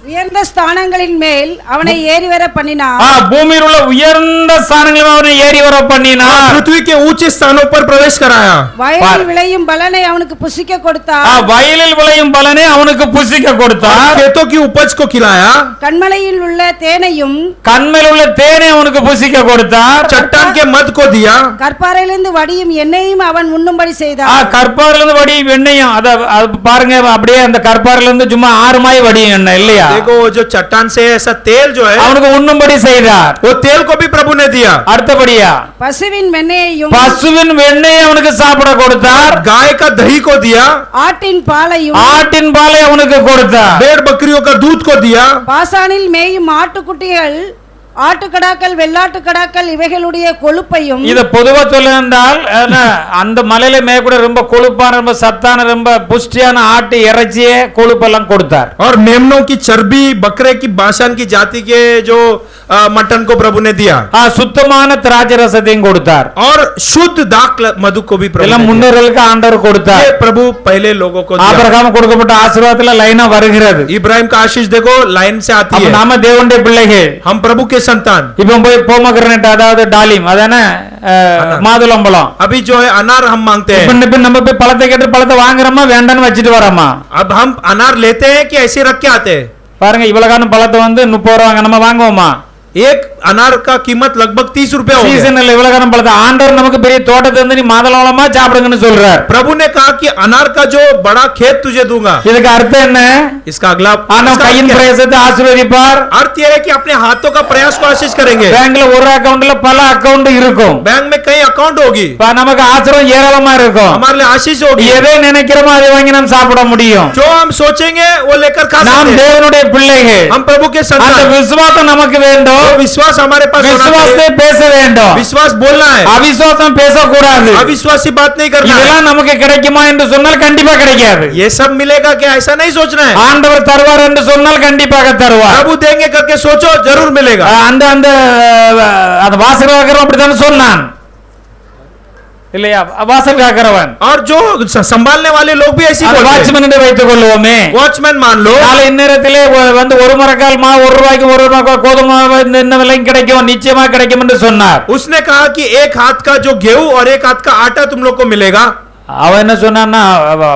உயர்ந்த ஸ்தானங்களின் மேல் அவனை ஏறி வர பண்ணினார். பூமியில் உள்ள உயர்ந்த ஸ்தானங்களில் அவனை ஏறி வர பண்ணினார். पृथ्वी के ऊंचे स्थानों पर प्रवेश कराया। வயலில் விளையும் பலனை அவனுக்கு புசிக்க கொடுத்தார். வயலில் விளையும் பலனை அவனுக்கு புசிக்க கொடுத்தார். खेतों की उपज को खिलाया। கண்மலையில் உள்ள தேனையும் கண்மையில் உள்ள தேனை அவனுக்கு புசிக்க கொடுத்தார். चट्टान के मध को दिया। கற்பாறையிலிருந்து வடியும் எண்ணெயும் அவன் உண்ணும்படி செய்தார். கற்பாரிலிருந்து வடியும் எண்ணெயும் அது பாருங்க, அப்படியே அந்த கற்பாரிலிருந்து சும்மா 6 மாய் வடியும் எண்ணெய் இல்லையா? देखो वो जो चट्टान से ऐसा तेल जो है அவனுக்கு உண்ணும்படி செய்தார். वो तेल को भी प्रभु ने दिया। அடுத்தபடியா பசுவின் வெண்ணெயையும் பசுவின் வெண்ணெயை அவனுக்கு சாப்பிட கொடுத்தார். गाय का दही को दिया। ஆட்டின் பாலையும் ஆட்டின் பாலை அவனுக்கு கொடுத்தார். भेड़ बकरियों का दूध को दिया। பாசானில் மேயும் ஆட்டுக்குட்டிகள், ஆட்டுக்கடாக்கள், வெள்ளாட்டுக்கடாக்கள் இவைகளுடைய கொழுப்பையும். இத பொதுவா சொல்ல என்றால் அந்த மலையில மேற்கூட ரொம்ப கொழுப்பான, ரொம்ப சத்தான, ரொம்ப புஷ்டியான ஆட்டு இறைச்சியே கொழுப்பெல்லாம் கொடுத்தார். और मेमनों की चर्बी, बकरे की बाशान की जाति के जो मटन को प्रभु ने दिया। சுத்தமான திராட்சை ரசத்தையும் கொடுத்தார். और शुद्ध दाख मधु को भी प्रभु எல்லாம் ने दिया। முன்னோர்களுக்கு ஆண்டவர் கொடுத்தார். ये प्रभु पहले लोगों को दिया। ஆபிரகாம் கொடுக்கப்பட்ட ஆசீர்வாதத்துல லைனா வருகிறது. इब्राहिम का आशीष देखो लाइन से आती அப்ப है। நாம தேவனுடைய பிள்ளைகள். हम प्रभु के संतान, இப்போ போய் போமகிரனட் அதாவது டாலிம் அதானே மாதுளம்பழம் अभी जो है अनार हम मांगते हैं, இப்ப நம்ம போய் பழத்தை கேட்டு பழத்தை வாங்குறோமா வேண்டான்னு வச்சுட்டு வரோமா अब हम अनार लेते हैं कि ऐसे रख के आते हैं? பாருங்க இவ்வளவு காலம் பழத்தை வந்து 30 ரூபாங்க நம்ம வாங்குவோமா एक अनार का कीमत लगभग 30 रुपया हो गया। சீசன் இல்ல இவ்வளவு காலம் பழத்தை ஆண்டவர் நமக்கு பெரிய தோட்டத்தை வந்து நீ மாதுளம்பழமா சாப்பிடுங்கன்னு சொல்றார் प्रभु ने कहा कि अनार का जो बड़ा खेत तुझे दूंगा। இதுக்கு அர்த்தம் என்ன इसका अगला ஆண்டவர் इसका கையின் क्या? பிரயாசத்தை ஆசீர்வதிப்பார் अर्थ यह है कि अपने हाथों का प्रयास को आशीष करेंगे। பேங்க்ல ஒரு அக்கவுண்ட்ல பல அக்கவுண்ட் இருக்கும் बैंक में कई अकाउंट होगी, இப்ப நமக்கு ஆசீர்வாதம் ஏராளமா இருக்கும் हमारे लिए आशीष होगी। எதை நினைக்கிறோமோ அதை வாங்கி நாம் சாப்பிட முடியும் जो हम सोचेंगे वो लेकर खा நாம் सकते हैं। தேவனுடைய பிள்ளைகள் हम प्रभु के அந்த संतान, விசுவாசம் நமக்கு வேண்டும் वो विश्वास हमारे पास होना விசுவாசத்தை चाहिए। பேச வேண்டும் विश्वास बोलना है, அவிசுவாசம் பேசக்கூடாது अविश्वासी बात नहीं करना है। இதெல்லாம் நமக்கு கிடைக்குமா என்று சொன்னால் கண்டிப்பா கிடைக்காது ये सब मिलेगा क्या, ऐसा नहीं सोचना है। ஆண்டவர் தருவார் என்று சொன்னால் கண்டிப்பாக தருவார் प्रभु देंगे करके सोचो, जरूर मिलेगा। அந்த அந்த அந்த வாசல் காக்கிறவன் அப்படித்தானே சொன்னான் இல்லையா வாசல் காக்கிறவன் और जो संभालने वाले लोग भी ऐसी बोलते हैं। வாட்ச்மேன் என்று வைத்துக் கொள்வோமே वॉचमैन मान लो, நாளை இந்நேரத்திலே வந்து ஒரு மரக்கால் மா ₹1 ஒரு ரூபாய்க்கு கோதுமை மாவு இந்த விலையும் கிடைக்கும் நிச்சயமா கிடைக்கும் என்று சொன்னார் उसने कहा कि एक हाथ का जो गेहूं और एक हाथ का आटा तुम लोग को मिलेगा। அவன் என்ன சொன்னான்னா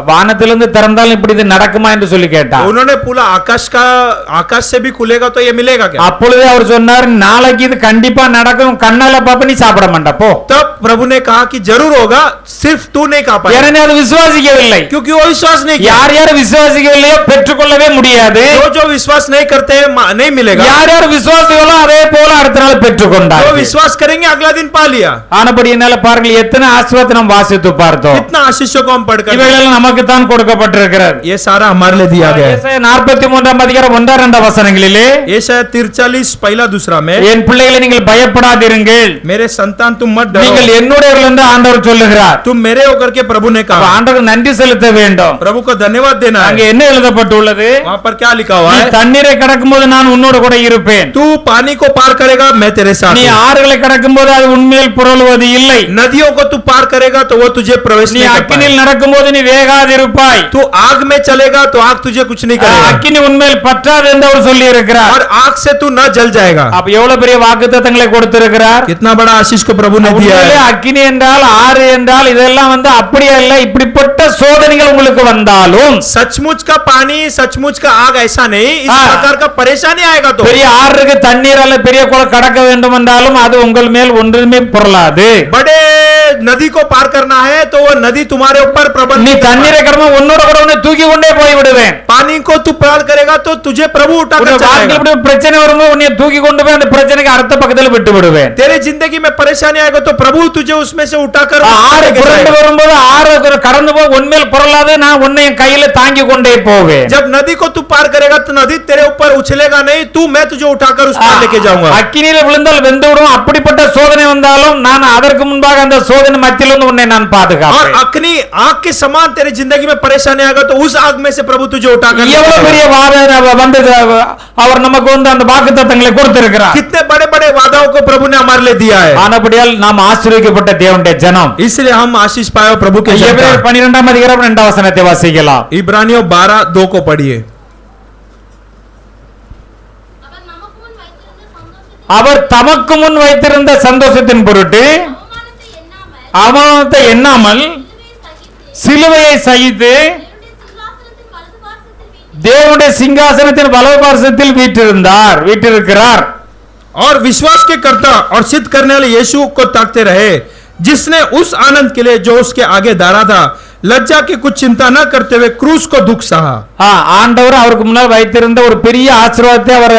வானத்திலிருந்து திறந்தாலும் இப்படி இது நடக்குமா என்று சொல்லி கேட்டான் उन्होंने पूरा आकाश से भी खुलेगा तो ये मिलेगा क्या? அப்பொழுதே அவர் சொன்னார் நாளைக்கு இது கண்டிப்பா நடக்கும் கண்ணால பாப்ப நீ சாப்பிட மாட்ட போ तब प्रभु ने कहा कि जरूर होगा, सिर्फ तू नहीं खा पाएगा, ஏனெனில் அது விசுவாசிக்கவில்லை क्योंकि वो विश्वास नहीं किया। யார் யார் விசுவாசிக்கவில்லையோ பெற்றுக்கொள்ளவே முடியாது जो विश्वास नहीं करते हैं नहीं मिलेगा, யார் யார் விசுவாசிகளோ அதே போல அடுத்த நாள் பெற்றுக்கொண்டார் जो विश्वास करेंगे अगला दिन पा लिया। ஆனபடியினால பாருங்கள் எத்தனை ஆசீர்வாதத்தை நாம் வாசித்து பார்த்தோம் कितना आशीषों को हम पढ़कर, இவைகள் நமக்கு தான் கொடுக்கப்பட்டிருக்கிறது ये सारा हमारे लिए दिया गया है। ஏசாயா 43 அதிகாரம் 1-2 வசனங்களிலே ये शायद 43 पहला दूसरा में, என் பிள்ளைகளை நீங்கள் பயப்படாதிருங்கள் मेरे संतान तुम मत நீங்கள் डरो, என்னுடையவர்கள் என்று ஆண்டவர் சொல்லுகிறார் तुम मेरे होकर के प्रभु ने அப்ப कहा। ஆண்டவருக்கு நன்றி செலுத்த வேண்டும் प्रभु को धन्यवाद देना அங்கே है। என்ன எழுதப்பட்டுள்ளது वहां पर क्या लिखा हुआ நீ है? தண்ணீரை கடக்கும்போது நான் உன்னோடு கூட இருப்பேன் तू पानी को पार करेगा, मैं तेरे साथ நீ हूं। ஆறுகளை கடக்கும்போது அது உண்மையில் புரளுவது இல்லை नदियों को तू पार करेगा तो वो तुझे प्रवेश நீ नहीं कर அக்கினியில் पाएगा। நடக்கும்போது நீ வேகாதிருப்பாய் तू आग में चलेगा तो आग तुझे कुछ नहीं करेगा, அக்கினி உண்மையில் பற்றாது என்று அவர் சொல்லி இருக்கிறார் और आग से तू न जल जाएगा। அப்ப எவ்வளவு பெரிய வாக்குத்தத்தங்களை கொடுத்திருக்கிறார் कितना बड़ा आशीष को प्रभु ने दिया உண்மையிலே है। அக்கினி என்றால் ஆறு என்றால் இதெல்லாம் வந்து அப்படியே இல்ல இப்படிப்பட்ட சோதனைகள் உங்களுக்கு வந்தாலும் सचमुच का पानी, सचमुच का आग ऐसा नहीं, इस हाँ। प्रकार का परेशानी आएगा तो பெரிய ஆறுக்கு தண்ணீர் அல்ல பெரிய குளம் கடக்க வேண்டும் என்றாலும் அது உங்கள் மேல் ஒன்றுமே பொருளாது बड़े नदी को पार करना है तो वो नदी तुम्हारे ऊपर प्रबल நீ தண்ணீரை கடமை உன்னோட கூட உன்னை தூக்கி கொண்டே போய் விடுவேன் पानी को तू पार करेगा तो तुझे प्रभु उठा कर வாழ்க்கையில் चलाएगा। இப்படி ஒரு பிரச்சனை வரும்போது உன்னை தூக்கி கொண்டு போய் அந்த பிரச்சனைக்கு அடுத்த பக்கத்துல விட்டு விடுவேன் तेरे जिंदगी में परेशानी आएगा तो प्रभु तुझे उसमें से उठाकर ஆறு लेके புரண்டு जाएगा। வரும்போது ஆறு கடந்து போய் உன்மேல் பொருளாது நான் உன்னை என் கையில தாங்கி கொண்டே போவேன் जब नदी को तू पार करेगा तो नदी तेरे ऊपर उछलेगा नहीं, तू मैं तुझे उठाकर उस पार लेके जाऊंगा। அக்கினியில விழுந்தால் வெந்து விடும் அப்படிப்பட்ட சோதனை வந்தாலும் நான் அதற்கு முன்பாக அந்த சோதனை மத்தியிலிருந்து உன்னை நான் और பாதுகாப்பேன் अग्नि आग के समान तेरी जिंदगी में परेशानी आएगा तो उस आग में से प्रभु तुझे उठाकर लेके எவ்வளவு जाएगा। பெரிய வந்து அவர் நமக்கு வந்து அந்த வாக்குத்தத்தங்களை கொடுத்திருக்கிறார் कितने बड़े बड़े वादाओं को प्रभु ने हमारे लिए दिया है, ஆனபடியால் நாம் ஆசீர்வதிக்கப்பட்ட தேவனுடைய ஜனம் इसलिए हम आशीष पाए प्रभु के எபிரேயர் जनता। 12 அதிகாரம் 2 வசனத்தை வாசிக்கலாம் इब्रानियों 12:2 को पढ़िए। அவர் நமக்கு முன் வைத்திருந்த அவர் தமக்கு முன் வைத்திருந்த சந்தோஷத்தை சந்தோஷத்தின் பொருட்டு அவமானத்தை எண்ணாமல் அவமானத்தை எண்ணாமல் சிலுவையை சிலுவையை சகித்து சகித்து தேவனுடைய சிங்காசனத்தின் வலது பார்சத்தில் வீற்றிருக்கிறார் और विश्वास के कर्ता और सिद्ध करने वाले यीशु को ताकते रहे, जिसने उस आनंद के लिए जो उसके आगे धरा था लज्जा की कुछ चिंता न करते हुए क्रूस को दुख सहा। ஆண்டவர் அவருக்கு முன்னால் வைத்திருந்த ஒரு பெரிய ஆசீர்வாதத்தை அவர்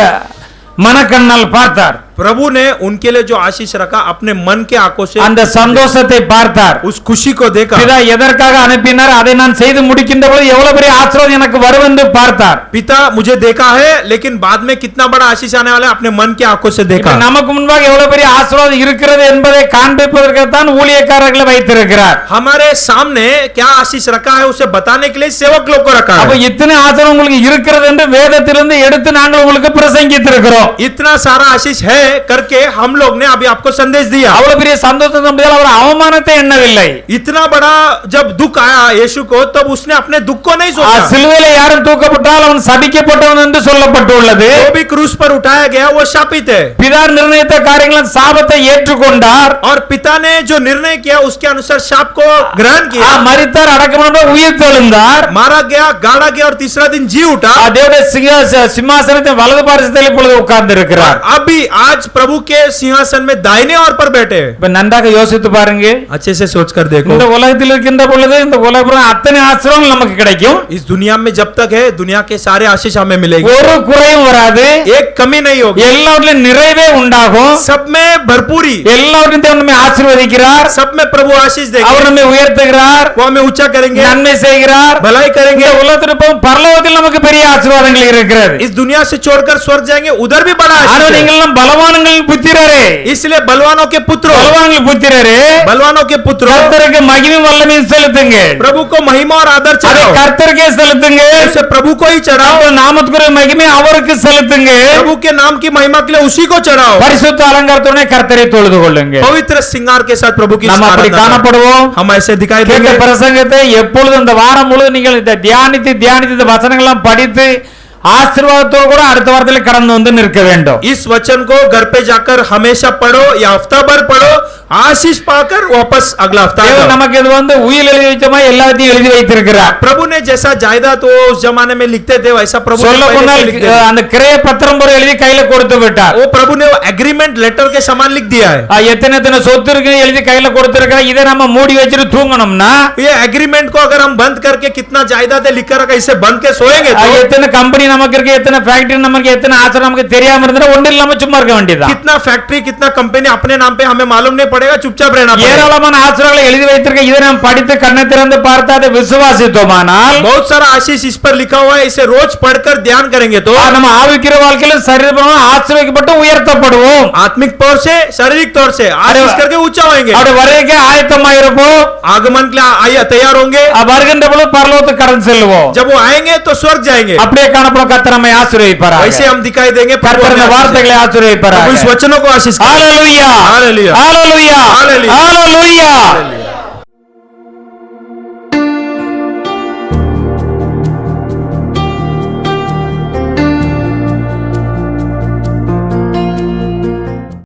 மனக்கண்ணால் பார்த்தார் प्रभु ने उनके लिए जो आशीष रखा अपने मन के आंखों से அந்த சந்தோஷத்தை பார்த்தார் उस खुशी को देखा। பிதா எதற்காக அனுப்பினார் அதை நான் செய்து முடிக்கின்ற பொழுது எவ்வளவு பெரிய ஆசீர்வாதம் எனக்கு வரும் என்று பார்த்தார் पिता मुझे देखा है लेकिन बाद में कितना बड़ा आशीष आने वाला है अपने मन के आंखों से இப்ப देखा। நமக்கு முன்பாக எவ்வளவு பெரிய ஆசீர்வாதம் இருக்கிறது என்பதை காண்பிப்பதற்குத்தான் ஊழியக்காரர்களை வைத்திருக்கிறார் हमारे सामने क्या आशीष रखा है उसे बताने के लिए सेवक लोग को रखा அப்ப है। இத்தனை ஆசீர்வாதம் உங்களுக்கு இருக்கிறது என்று வேதத்திலிருந்து எடுத்து நாங்கள் உங்களுக்கு பிரசங்கித்திருக்கிறோம் इतना सारा आशीष है करके हम लोग ने अभी आपको संदेश दिया। அவ்வளவு பெரிய சந்தோஷம் சம்பதியால் அவர் அவமானத்தை எண்ணவில்லை. इतना बड़ा जब दुख आया यीशु को, तब उसने अपने दुख को नहीं ஆ, सोचा। சிலுவையில யாரும் தூக்கப்பட்டால் அவன் சபிக்கப்பட்டவன் என்று சொல்லப்பட்டுள்ளது. जो भी क्रूस पर उठाया गया वो शापित है। பிதா நிர்ணயித்த காரியங்களின் சாபத்தை ஏற்றுக்கொண்டார். और पिता ने जो निर्णय किया उसके अनुसार शाप को ग्रहण ஆ, किया। மரித்தார், அடக்கமானார், உயிர் தெழுந்தார். मारा गया, गाड़ा गया और तीसरा दिन जी उठा। ஆ, தேவனுடைய சிம்மாசனத்தின் வலது பாரிசத்தில் இப்பொழுது உட்கார்ந்து இருக்கிறார். अभी आज प्रभु के सिंहासन में दाहिने ओर पर बैठे। இப்ப நன்றாக யோசித்து பாருங்க. अच्छे से सोच कर देखो, இந்த உலகத்தில் இருக்கின்ற பொழுது இந்த உலகம் அத்தனை ஆசீர்வாதங்கள் நமக்கு கிடைக்கும். इस दुनिया में जब तक है दुनिया के सारे आशीष हमें मिलेंगे, ஒரு குறையும் வராது. एक कमी नहीं होगी, எல்லாவற்றிலும் நிறைவே உண்டாகும். सब में भरपूरी, எல்லாவற்றையும் தேவன் நம்மை ஆசீர்வதிக்கிறார். सब में प्रभु आशीष देंगे, அவர் நம்மை உயர்த்துகிறார், वो हमें ऊंचा करेंगे, நன்மை செய்கிறார். भलाई இந்த करेंगे। உலகத்தில் இருப்போம் பரலோகத்தில் நமக்கு பெரிய ஆசீர்வாதங்கள் இருக்கிறது. इस दुनिया से छोड़कर स्वर्ग जाएंगे, उधर भी बड़ा ஆனா आशीष है। நீங்கள் எல்லாம் பலவான்களின் புத்திரரே, इसलिए बलवानों के पुत्रों, பலவான்களின் புத்திரரே, बलवानों के पुत्रों, கர்த்தருக்கு மகிமையும் வல்லமையும் செலுத்துங்க. प्रभु को महिमा और आदर அதை चढ़ाओ, கர்த்தருக்கே செலுத்துங்க. उसे प्रभु को ही चढ़ाओ, அவர் நாமத்துக்குரிய மகிமை அவருக்கு செலுத்துங்க. प्रभु के नाम की महिमा के लिए उसी को चढ़ाओ। பரிசுத்த அலங்காரத்துடனே கர்த்தரை தொழுது கொள்ளுங்க. पवित्र श्रृंगार के साथ प्रभु की நம்ம அப்படி आराधना करें। காணப்படுவோம். हम ऐसे दिखाई கேட்ட देंगे। பிரசங்கத்தை எப்பொழுதும் இந்த வாரம் முழுவதும் நீங்கள் இதை தியானித்து இந்த வசனங்கள் எல்லாம் படித்து ஆசீர்வாதத்தோடு கூட அடுத்த வாரத்தில் கடந்து வந்து நிற்க வேண்டும். इस वचन को घर पे जाकर हमेशा पढ़ो या हफ्ता भर पढ़ो, आशीष पाकर वापस अगला हफ्ता தேவன் जाओ। நமக்கு இது வந்து உயில் எழுதி வச்ச மாதிரி எல்லாத்தையும் எழுதி வைத்திருக்கிறார். प्रभु ने जैसा जायदाद वो उस जमाने में लिखते थे वैसा प्रभु ने சொல்ல पहले போனால் से लिख दिया। அந்த கிரய பத்திரம் போல எழுதி கையில கொடுத்து விட்டார். वो प्रभु ने एग्रीमेंट लेटर के समान लिख दिया है। எத்தனை எத்தனை சொத்து இருக்கு எழுதி கையில கொடுத்திருக்கிற. இதை நம்ம மூடி வச்சுட்டு தூங்கணும்னா ये एग्रीमेंट को अगर हम बंद करके कितना जायदाद है लिखकर रखा, इसे बंद के सोएंगे तो எத்தனை கம்பெனி நமக்கு இருக்கு, எத்தனை ஃபேக்டரி நமக்கு, எத்தனை ஆசிரியர் நமக்கு தெரியாம இருந்தா ஒன்றும் இல்லாம சும்மா இருக்க வேண்டியதுதான். कितना फैक्ट्री कितना कंपनी अपने नाम पे हमें मालूम नहीं पड़ेगा, चुपचाप रहना पड़ेगा। ஏராளமான ஆசீர்வாதங்களை எழுதி வைத்திருக்க. இதை நாம் படித்து கண்ணை திறந்து பார்த்து அதை விசுவாசித்தோமானால் बहुत सारा आशीष इस पर लिखा हुआ है, इसे रोज पढ़कर ध्यान करेंगे तो நம்ம ஆவிக்கிற வாழ்க்கையில சரீரமா ஆசீர்வதிக்கப்பட்டு உயர்த்தப்படுவோம். आत्मिक तौर से शारीरिक तौर से आशीष करके ऊंचा होंगे। அவருடைய வருகைக்கு ஆயத்தமா இருப்போம். आगमन के लिए आइए तैयार होंगे। வருகின்ற பொழுது பரலோகத்துக்கு கடந்து செல்வோம். जब वो आएंगे तो स्वर्ग जाएंगे। அப்படியே காணப்படும் கர்த்தர் நம்மை ஆசீர்வதிப்பாராக. वैसे हम दिखाई देंगे। கர்த்தர் இந்த வார்த்தைகளை ஆசீர்வதிப்பாராக. प्रभु इस वचनों को आशीष करें। ஹalleluya हालेलुया। ஹalleluya हालेलुया। ஹalleluya.